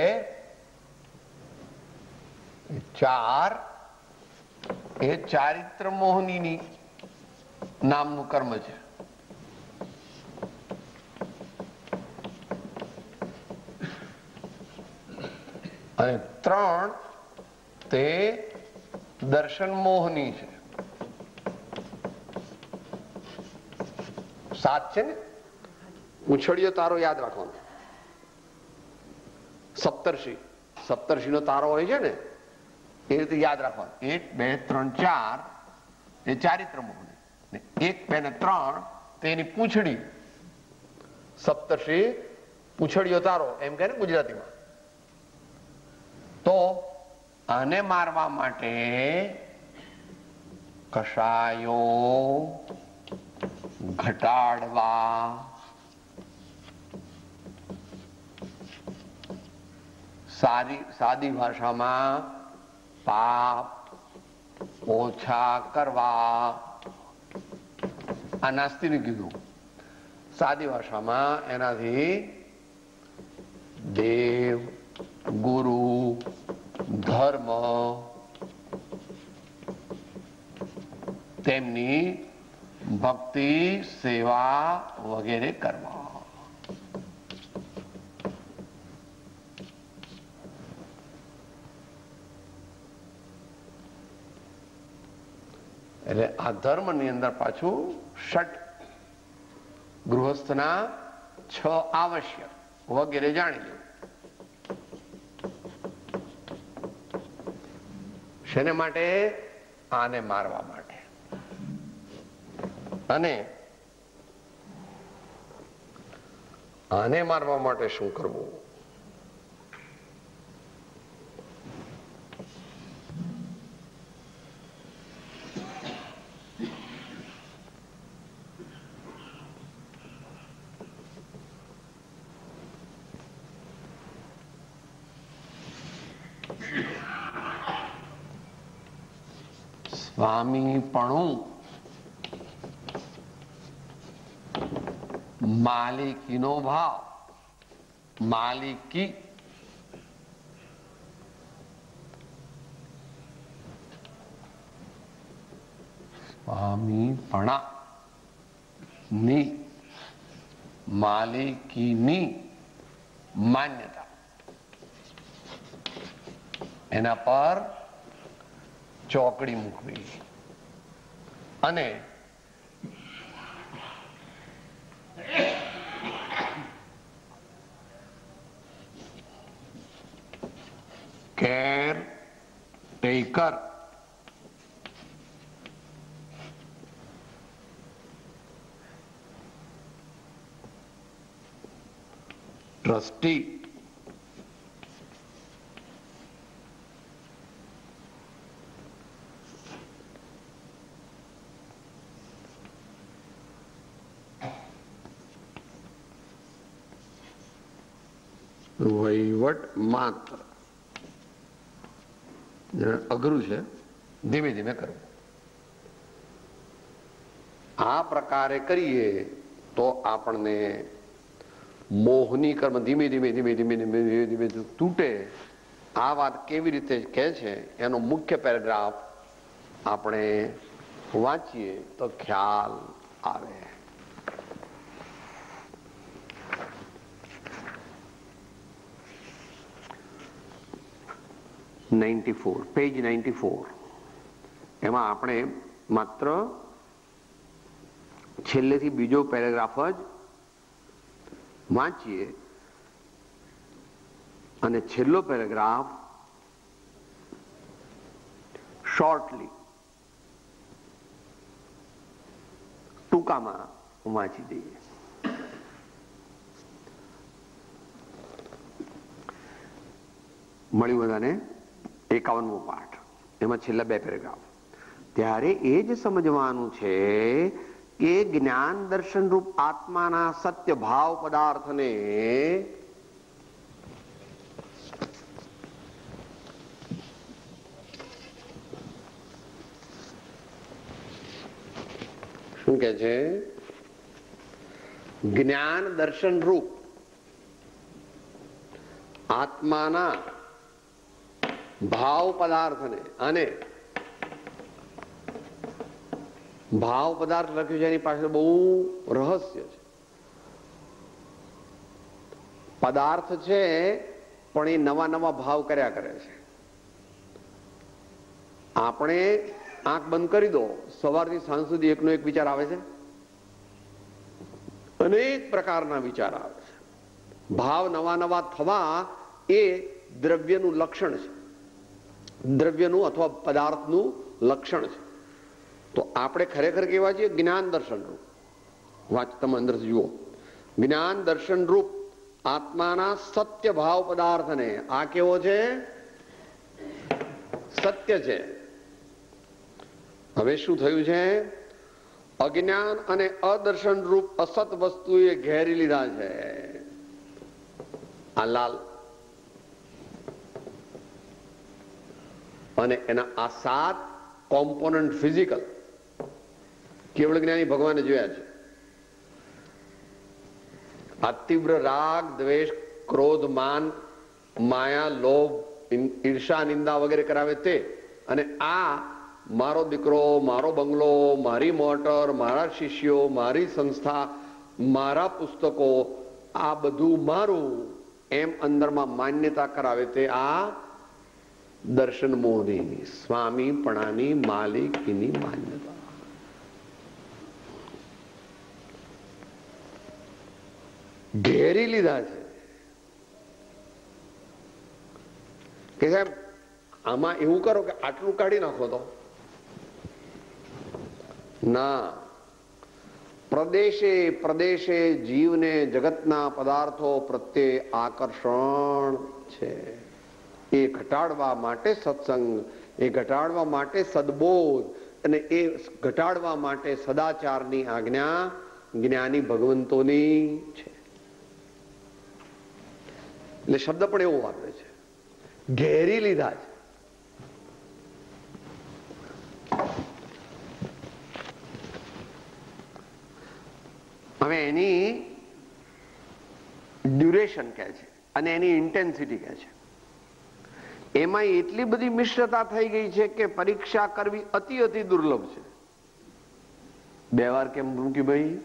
ચાર એ ચારિત્ર મોહની નામનું કર્મ છે. અને ત્રણ તે દર્શન મોહની છે. 7 છે ને, ઉછળિયો તારો યાદ રાખવાનો. સપ્તર્ષિ નો તારો હોય છે ને, એ રીતે યાદ રાખવાનું. 1 2 3 4 એ ચારિત્ર મોહની, 1 2 ને 3 તેની પૂંછડી. સપ્તર્ષિ પૂંછડિયો તારો એમ કહે ને ગુજરાતીમાં. તો આને મારવા માટે કષાયો ઘટાડવા, સાદી ભાષામાં પાપ ઓછા કરવા, આ નાસ્તિને કીધું. સાદી ભાષામાં એનાથી દેવ, ગુરુ, ધર્મ તેમની ભક્તિ, સેવા વગેરે કરવા. એટલે આ ધર્મ ની અંદર પાછું ષટ ગૃહસ્થના 6 આવશ્યક વગેરે જાણી લે. શેને માટે? આને મારવા માટે. અને આને મારવા માટે શું કરવું? સ્વામીપણું, માલિકીનો ભાવ, માલિકી, સ્વામીપણા ની માલિકીની માન્યતા, એના પર ચોકડી મૂકવી. અને કેર ટેકર, ટ્રસ્ટી, વહીવટ માત્ર. અઘરું છે, ધીમે ધીમે કરવું. આ પ્રકારે કરીએ તો આપણને મોહની કર્મ ધીમે ધીમે ધીમે ધીમે ધીમે ધીમે ધીમે તૂટે. આ વાત કેવી રીતે કહે છે એનો મુખ્ય પેરેગ્રાફ આપણે વાંચીએ તો ખ્યાલ આવે. પેજ 94. એમાં આપણે માત્ર છેલ્લેથી બીજો પેરેગ્રાફ જ વાંચીએ અને છેલ્લો પેરેગ્રાફ શોર્ટલી ટૂંકામાં વાંચી દઈએ. મળ્યું બધાને 51મો પાઠ, એમાં છેલ્લા 2 પેરેગ્રાફ. ત્યારે એ જ સમજવાનું છે કે જ્ઞાન દર્શન રૂપ આત્માના સત્ય ભાવ પદાર્થને શું કે છે? જ્ઞાન દર્શન રૂપ આત્માના ભાવ પદાર્થને, અને ભાવ પદાર્થ લખ્યું છે એની પાછળ બહુ રહસ્ય છે. પદાર્થ છે પણ એ નવા નવા ભાવ કર્યા કરે છે. આપણે આંખ બંધ કરી દો, સવારથી સાંજ સુધી એકનો એક વિચાર આવે છે, અનેક પ્રકારના વિચાર આવે છે. ભાવ નવા નવા થવા એ દ્રવ્યનું લક્ષણ છે, દ્રવ્યનું અથવા પદાર્થનું લક્ષણ છે. તો આપણે ખરેખર કેવા છીએ? જ્ઞાન દર્શન રૂપ. વાંચ, તમે અંદર જુઓ. જ્ઞાન દર્શન રૂપ આત્માના સત્ય ભાવ પદાર્થને, આ કેવો છે? સત્ય છે. હવે શું થયું છે? અજ્ઞાન અને અદર્શન રૂપ અસત વસ્તુએ ઘેરી લીધા છે. આ લાલ અને એના આ 7 કોમ્પોનન્ટ ફિઝિકલ કેવળ જ્ઞાની ભગવાને જોયા છે. આ તીવ્ર રાગ, દ્વેષ, ક્રોધ, માન, માયા, લોભ, ઈર્ષા, નિંદા વગેરે કરાવે તે, અને આ મારો દીકરો, મારો બંગલો, મારી મોટર, મારા શિષ્યો, મારી સંસ્થા, મારા પુસ્તકો, આ બધું મારું એમ અંદરમાં માન્યતા કરાવે તે આ દર્શન મોહની, સ્વામી પણાની, માલિકીની માન્યતા. ઘેરી લીધા છે કે સાહેબ આમાં એવું કરો કે આટલું કાઢી નાખો તો ના. પ્રદેશે પ્રદેશે જીવને જગતના પદાર્થો પ્રત્યે આકર્ષણ છે. એ ઘટાડવા માટે સત્સંગ, એ ઘટાડવા માટે સદબોધ, અને એ ઘટાડવા માટે સદાચારની આજ્ઞા જ્ઞાની ભગવંતોની છે. એટલે શબ્દ પણ એવો વાપરે છે, ઘેરી લીધા છે. હવે એની ડ્યુરેશન કહે છે અને એની ઇન્ટેન્સિટી કહે છે. એમાં એટલી બધી મિશ્રતા થઈ ગઈ છે કે પરીક્ષા કરવી અતિ અતિ દુર્લભ છે. 2 વાર કેમ મૂકી ભાઈ?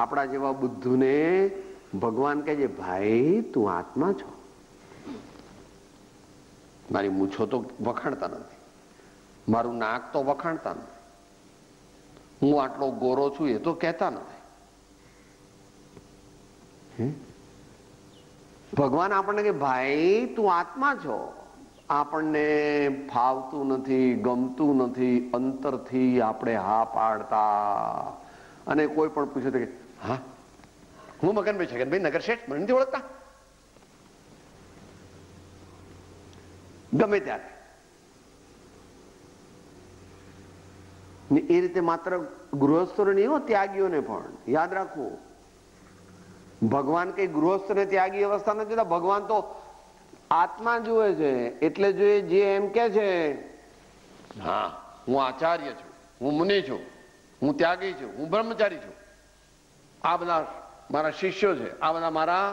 આપણા જેવા બુદ્ધુને ભગવાન કહે છે, ભાઈ તું આત્મા છો. મારી મૂછો તો વખાણતા નથી, મારું નાક તો વખાણતા નથી, હું આટલો ગોરો છું એ તો કહેતા નથી. ભગવાન આપણને કે ભાઈ તું આત્મા છો. આપણને ફાવતું નથી, ગમતું નથી, અંતરથી આપણે હા પાડતા. અને કોઈ પણ પૂછે કે હા હું મગનભાઈ છગનભાઈ નગર શેઠ, મને નથી ઓળખતા? ગમે ત્યારે એ રીતે માત્ર ગૃહસ્થોને નહીં, ત્યાગીઓને પણ યાદ રાખવું. ભગવાન કઈ ગૃહસ્થ ને ત્યાગી અવસ્થા નથી જોતા. ભગવાન તો આત્મા જુએ છે. એટલે જે એમ કે છે હા હું આચાર્ય છું, હું મુનિ છું, હું ત્યાગી છું, હું બ્રહ્મચારી છું, આ બધા મારા શિષ્યો છે, આ બધા મારા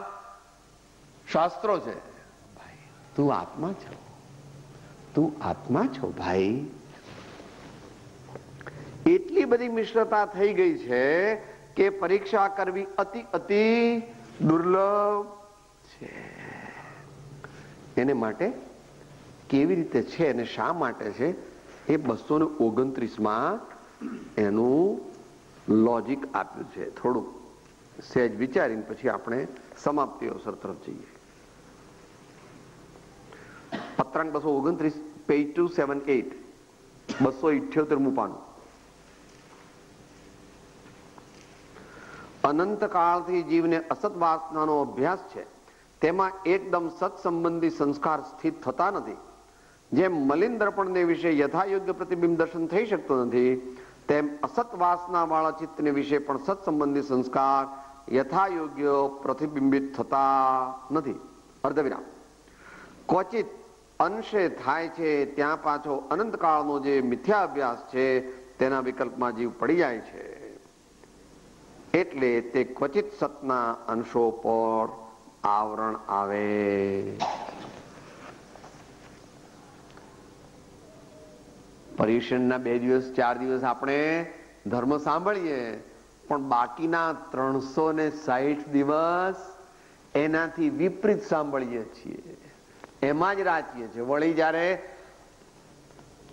શાસ્ત્રો છે. ભાઈ તું આત્મા છો, તું આત્મા છો ભાઈ. એટલી બધી મિશ્રતા થઈ ગઈ છે કે પરીક્ષા કરવી અતિ અતિ દુર્લભ છે. એને માટે કેવી રીતે છે અને શા માટે છે એ 229માં એનું લોજિક આપ્યું છે. થોડુંક સહેજ વિચારીને પછી આપણે સમાપ્તિઓ તરફ જઈએ. પત્રાંક 229, પેજ 278, 278મું પાનું. અનંતકાળથી જીવને અસત વાસનાનો અભ્યાસ છે, તેમાં એકદમ સત્સંબંધી સંસ્કાર સ્થિત થતા નથી. જેમ મલિન દર્પણને વિશે યથાયોગ્ય પ્રતિબિંબ દર્શન થઈ શકતો નથી, તેમ અસત વાસના વાળા ચિત્તને વિશે પણ સત્સંબંધી સંસ્કાર યથાયોગ્ય પ્રતિબિંબિત થતા નથી. અર્ધવિરામ. ક્વચિત અંશે થાય છે, ત્યાં પાછો અનંતકાળનો જે મિથ્યા અભ્યાસ છે તેના વિકલ્પમાં જીવ પડી જાય છે. એટલે તે ક્વચિત સતના અંશો પર આવરણ આવે. પર્યુષણના 2 દિવસ 4 દિવસ આપણે ધર્મ સાંભળીએ, પણ બાકીના 360 દિવસ એનાથી વિપરીત સાંભળીએ છીએ, એમાં જ રાચીએ છીએ. વળી જયારે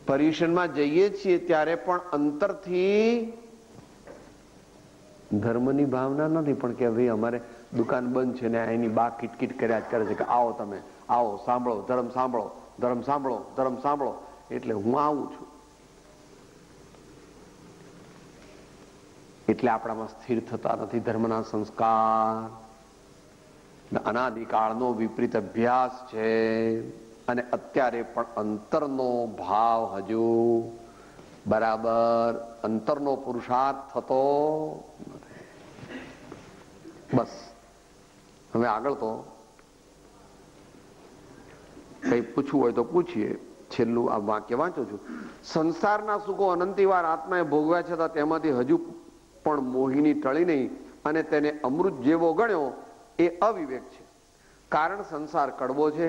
પર્યુષણમાં જઈએ છીએ ત્યારે પણ અંતરથી ધર્મની ભાવના નથી, પણ કે ભાઈ અમારે દુકાન બંધ છે ને એની બા કિટકિટ કર્યા જ કરે છે કે આવો, તમે આવો, સાંભળો, ધર્મ સાંભળો, ધર્મ સાંભળો, ધર્મ સાંભળો. એટલે હું આવું છું. એટલે આપણામાં સ્થિર થતા નથી ધર્મના સંસ્કાર. અનાદિકાળનો વિપરીત અભ્યાસ છે અને અત્યારે પણ અંતરનો ભાવ હજુ બરાબર અંતરનો પુરુષાર્થ થતો નથી. બસ હવે આગળ તો કઈ પૂછવું હોય તો પૂછીએ. છેલ્લું આ વાક્ય વાંચું છું. સંસારના સુખો અનંતિવાર આત્માએ ભોગવ્યા છતાં તેમાંથી હજુ પણ મોહિની ટળી નહીં અને તેને અમૃત જેવો ગણ્યો એ અવિવેક છે. કારણ સંસાર કડવો છે,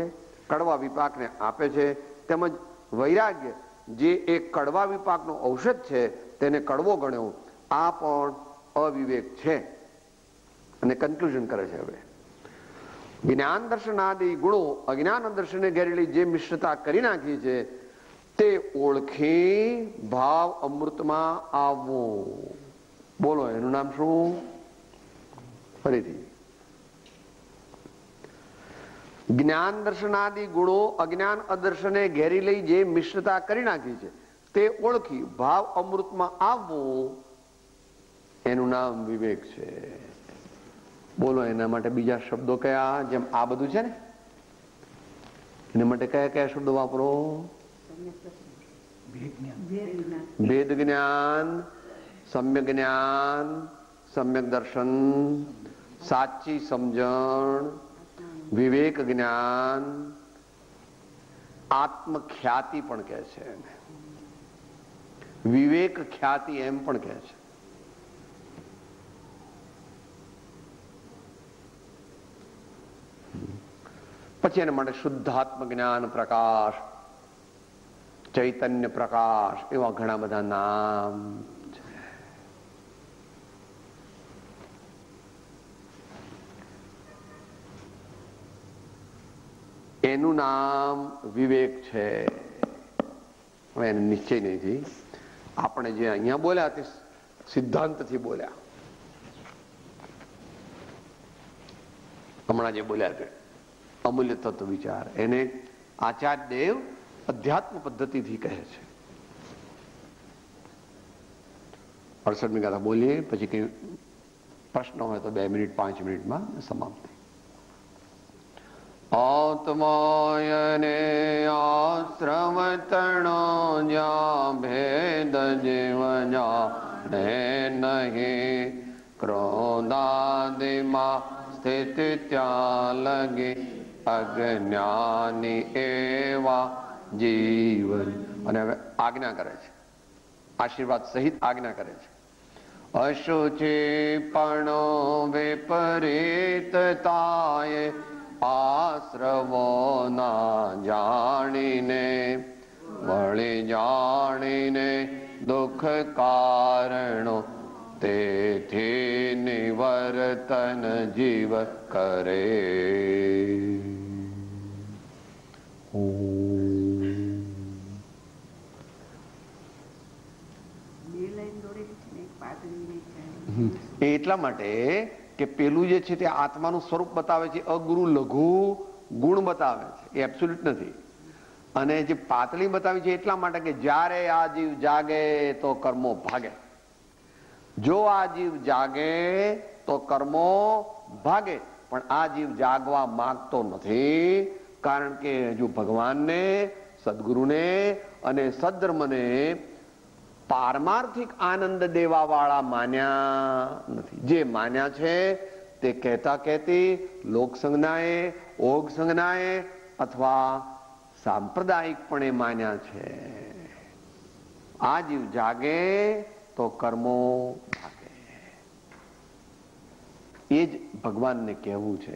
કડવા વિપાકને આપે છે, તેમજ વૈરાગ્ય જે એક કડવા વિપાકનો ઔષધ છે તેને કડવો ગણ્યો, આ પણ અવિવેક છે. અને કન્ક્લુઝન કરે છે. હવે જ્ઞાન દર્શન આદિ ગુણો અજ્ઞાન દર્શને ઘેરેલી જે મિશ્રતા કરી નાખી છે તે ઓળખી ભાવ અમૃતમાં આવવું. બોલો એનું નામ શું? ફરીથી. જ્ઞાન દર્શનાદિ ગુણો અજ્ઞાન અદર્શને ઘેરી લઈ જે મિશ્રતા કરી નાખી છે તે ઓળખી ભાવ અમૃતમાં આવવું, એનું નામ વિવેક છે. બોલો એના માટે બીજા શબ્દો કયા? જેમ આ બધું છે ને એના માટે કયા કયા શબ્દો વાપરો? ભેદ જ્ઞાન, સમ્યક જ્ઞાન, સમ્યક દર્શન, સાચી સમજણ, વિવેક જ્ઞાન, આત્મખ્યાતિ પણ કહે છે, વિવેક ખ્યાતિ એમ પણ કહે છે. પછી એના માટે શુદ્ધાત્મ જ્ઞાન પ્રકાશ, ચૈતન્ય પ્રકાશ, એવા ઘણા બધા નામ છે. એનું નામ વિવેક છે. હવે એને નિશ્ચય નથી. આપણે જે અહીંયા બોલ્યા તે સિદ્ધાંતથી બોલ્યા. હમણાં જે બોલ્યા છે અમૂલ્ય તત્વ વિચાર, એને આચાર્ય દેવ અધ્યાત્મ પદ્ધતિથી કહે છે. 68મી ગાથા બોલીએ, પછી કઈ પ્રશ્ન હોય તો 2 મિનિટ 5 મિનિટમાં સમાપ્તિ. આત્માયને આશ્રમ તણો જ્યાં ભેદ જીવ જાણે નહીં, ક્રોધાદિમાં સ્થિત ત્યાં લગે અજ્ઞાની એવા જીવન. અને હવે આજ્ઞા કરે છે, આશીર્વાદ સહિત આજ્ઞા કરે છે. અશુચિપણો વિપરીતતાએ આશ્રવો ના જાણીને, વળી જાણીને દુઃખ કારણો તેથી નિવર્તન જીવ કરે. એ એટલા માટે કે પેલું જે છે તે આત્માનું સ્વરૂપ બતાવે છે, અગુરુ લઘુ ગુણ બતાવે છે, એ એબ્સોલ્યુટ નથી. અને જે પાતળી બતાવી છે એટલા માટે કે જ્યારે આ જીવ જાગે તો કર્મો ભાગે. જો આ જીવ જાગે તો કર્મો ભાગે, પણ આ જીવ જાગવા માંગતો નથી. કારણ કે હજુ ભગવાનને, સદગુરુને અને સદ્ધર્મને પારમાર્થિક આનંદ દેવા વાળા માન્યા નથી. જે માન્યા છે તે કહેતા કહેતી લોક સંજ્ઞાએ, ઓગ સંજ્ઞાએ અથવા સાંપ્રદાયિકપણે માન્યા છે. આ જીવ જાગે તો કર્મો ભાગે. એ જ ભગવાનને કહેવું છે,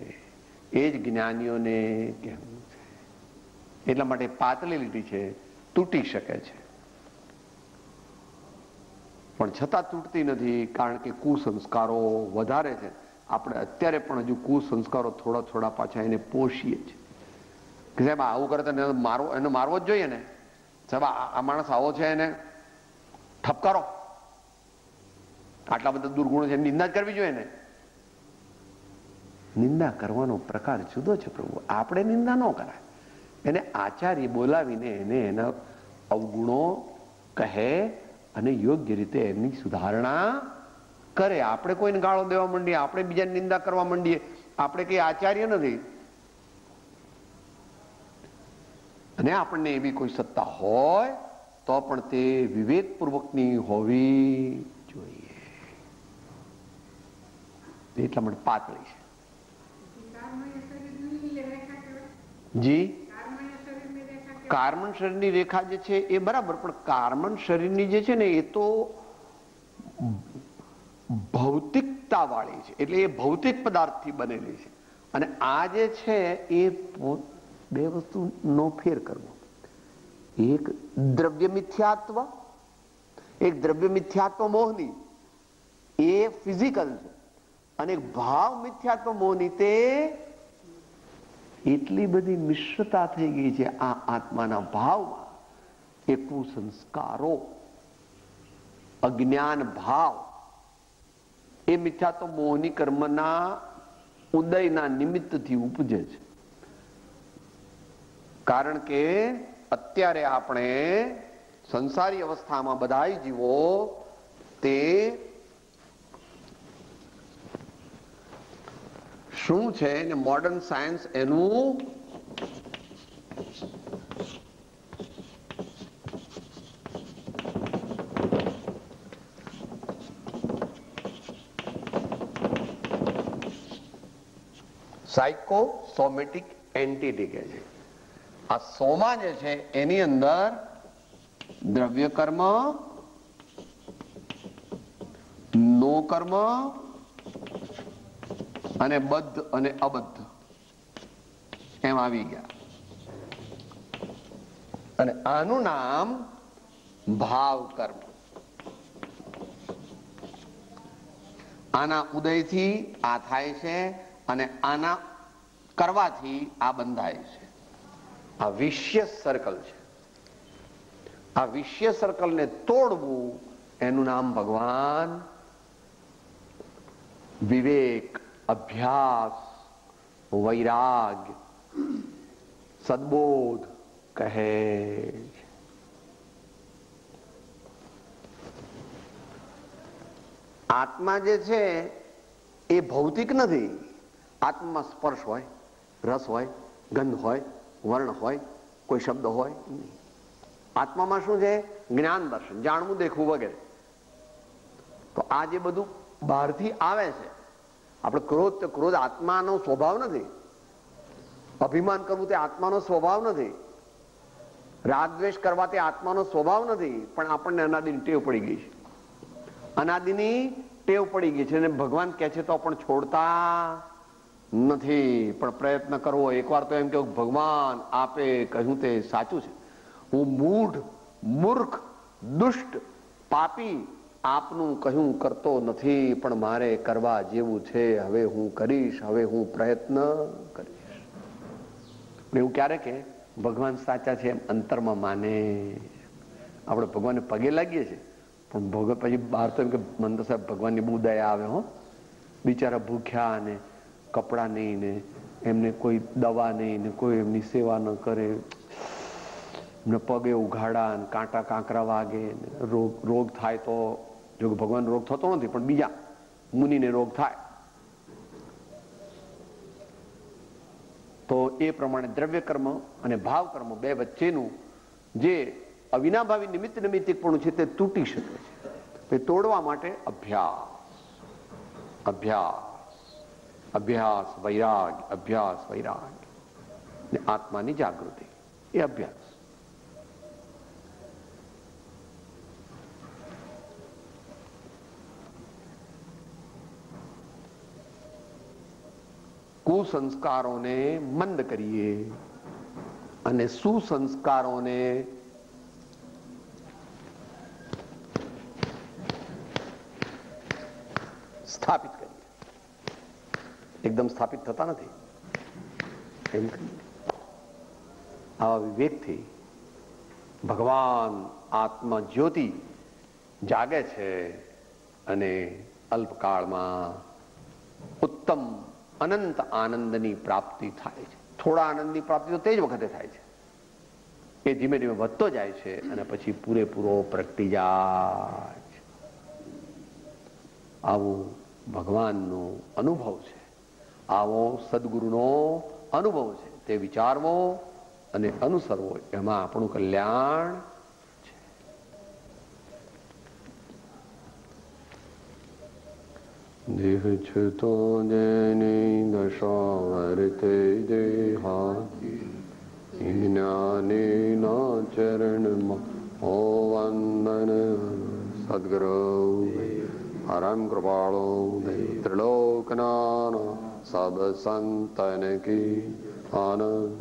એ જ જ્ઞાનીઓને કહેવું છે. એટલા માટે પાતળી લીટી છે, તૂટી શકે છે, પણ છતાં તૂટતી નથી. કારણ કે કુસંસ્કારો વધારે છે. આપણે અત્યારે પણ હજુ કુસંસ્કારો થોડા થોડા પાછા એને પોષીએ છીએ કે સાહેબ આવું કરે તો એને મારવો જ જોઈએ ને. સાહેબ આ માણસ આવો છે, એને ઠપકારો. આટલા બધા દુર્ગુણો છે, નિંદા જ કરવી જોઈએ ને. નિંદા કરવાનો પ્રકાર જુદો છે પ્રભુ. આપણે નિંદા ન કરાય. એને આચાર્ય બોલાવીને એને એના અવગુણો કહે અને યોગ્ય રીતે એમની સુધારણા કરે. આપણે કોઈને ગાળો દેવા માંડીએ, આપણે બીજાની નિંદા કરવા માંડીએ, આપણે કઈ આચાર્ય નથી. અને આપણને એવી કોઈ સત્તા હોય તો પણ તે વિવેકપૂર્વકની હોવી જોઈએ. એટલા માટે પાતળી છે. જી, કાર્બન શરીરની રેખા જે છે એ બરાબર, પણ કાર્બન શરીરની જે છે ને એ તો ભૌતિકતા વાળી છે, એટલે એ ભૌતિક પદાર્થથી બનેલી છે. અને આ જે છે એ બે વસ્તુનો ફેર કરવો. એક દ્રવ્ય મિથ્યાત્વ, એક દ્રવ્ય મિથ્યાત્વ મોહની, એ ફિઝિકલ છે. અને ભાવ મિથ્યાત્વ મોહની, તે એટલી બધી મિશ્રતા થઈ ગઈ છે આ આત્માના ભાવમાં. એ કુસંસ્કારો, અજ્ઞાન ભાવ, એ મિથ્યાત્વ મોહની કર્મના ઉદયના નિમિત્તથી ઉપજે છે. કારણ કે અત્યારે આપણે સંસારી અવસ્થામાં બધા જીવો તે શું છે ને મોડર્ન સાયન્સ એનું સાયકોસોમેટિક એન્ટિટી કહે છે. આ સોમા જે છે એની અંદર દ્રવ્ય કર્મ, નો કર્મ અને બદ્ધ અને અબદ્ધ એમ આવી ગયા. અને આનું નામ ભાવ કર્મ. આના ઉદયથી આ થાય છે અને આના કરવાથી આ બંધાય છે. આ વિશિયસ સર્કલ છે. આ વિશિયસ સર્કલને તોડવું એનું નામ ભગવાન વિવેક, અભ્યાસ, વૈરાગ્ય, સદબોધ કહે છે. આત્મા જે છે એ ભૌતિક નથી. આત્મામાં સ્પર્શ હોય, રસ હોય, ગંધ હોય, વર્ણ હોય, કોઈ શબ્દ હોય નહીં. આત્મામાં શું છે? જ્ઞાન, દર્શન, જાણવું, દેખવું વગેરે. તો આ જે બધું બહારથી આવે છે, આપણે ક્રોધ, તો ક્રોધ આત્માનો સ્વભાવ નથી. અભિમાન કરવું તે આત્માનો સ્વભાવ નથી. રાગ દ્વેષ કરવા તે આત્માનો સ્વભાવ નથી. પણ આપણને અનાદિની ટેવ પડી ગઈ છે. અનાદિની ટેવ પડી ગઈ છે અને ભગવાન કહે છે તો પણ છોડતા નથી. પણ પ્રયત્ન કરવો. એકવાર તો એમ કે ભગવાન આપે કહ્યું તે સાચું છે. હું મૂઢ, મૂર્ખ, દુષ્ટ, પાપી આપનું કહ્યું કરતો નથી, પણ મારે કરવા જેવું છે. હવે હું કરીશ, હવે હું પ્રયત્ન કરીશ. એવું ક્યારે કે ભગવાન સાચા છે એમ અંતરમાં માને. આપણે ભગવાનને પગે લાગીએ છીએ પણ પછી બહાર તો એમ કે મને તો સાહેબ ભગવાનની બહુ દયા આવે હો, બિચારા ભૂખ્યા ને કપડાં નહીં ને એમને કોઈ દવા નહીં ને કોઈ એમની સેવા ન કરે, એમને પગે ઉઘાડા ને કાંટા કાંકરા વાગે, રોગ થાય તો, જો ભગવાન રોગ થતો નથી પણ બીજા મુનિને રોગ થાય તો એ પ્રમાણે દ્રવ્ય કર્મ અને ભાવ કર્મ બે વચ્ચેનું જે અવિનાભાવી નિમિત્ત નૈમિત્તિકપણું છે તે તૂટી શકે છે. એ તોડવા માટે અભ્યાસ અભ્યાસ અભ્યાસ વૈરાગ, અભ્યાસ વૈરાગ ને આત્માની જાગૃતિ, એ અભ્યાસ. કુસંસ્કારોને મંદ કરીએ અને સુસંસ્કારોને સ્થાપિત કરીએ. એકદમ સ્થાપિત થતા નથી, એમ આવા વિવેકથી ભગવાન આત્મા જ્યોતિ જાગે છે અને અલ્પકાળમાં ઉત્તમ અનંત આનંદની પ્રાપ્તિ થાય છે. થોડા આનંદની પ્રાપ્તિ તો તે જ વખતે થાય છે, એ ધીમે ધીમે વધતો જાય છે અને પછી પૂરેપૂરો પ્રગટી જાય છે. આવું ભગવાનનો અનુભવ છે, આવો સદગુરુનો અનુભવ છે, તે વિચારવો અને અનુસરવો, એમાં આપણું કલ્યાણ છે. દેહ છતો જેની દશા વર્તે દેહાતી, જ્ઞાનીના ચરણમાં હો વંદન સદગુરુ પરમ કૃપાળો ત્રિલોકનાથ સબ સંતન કી આનંદ.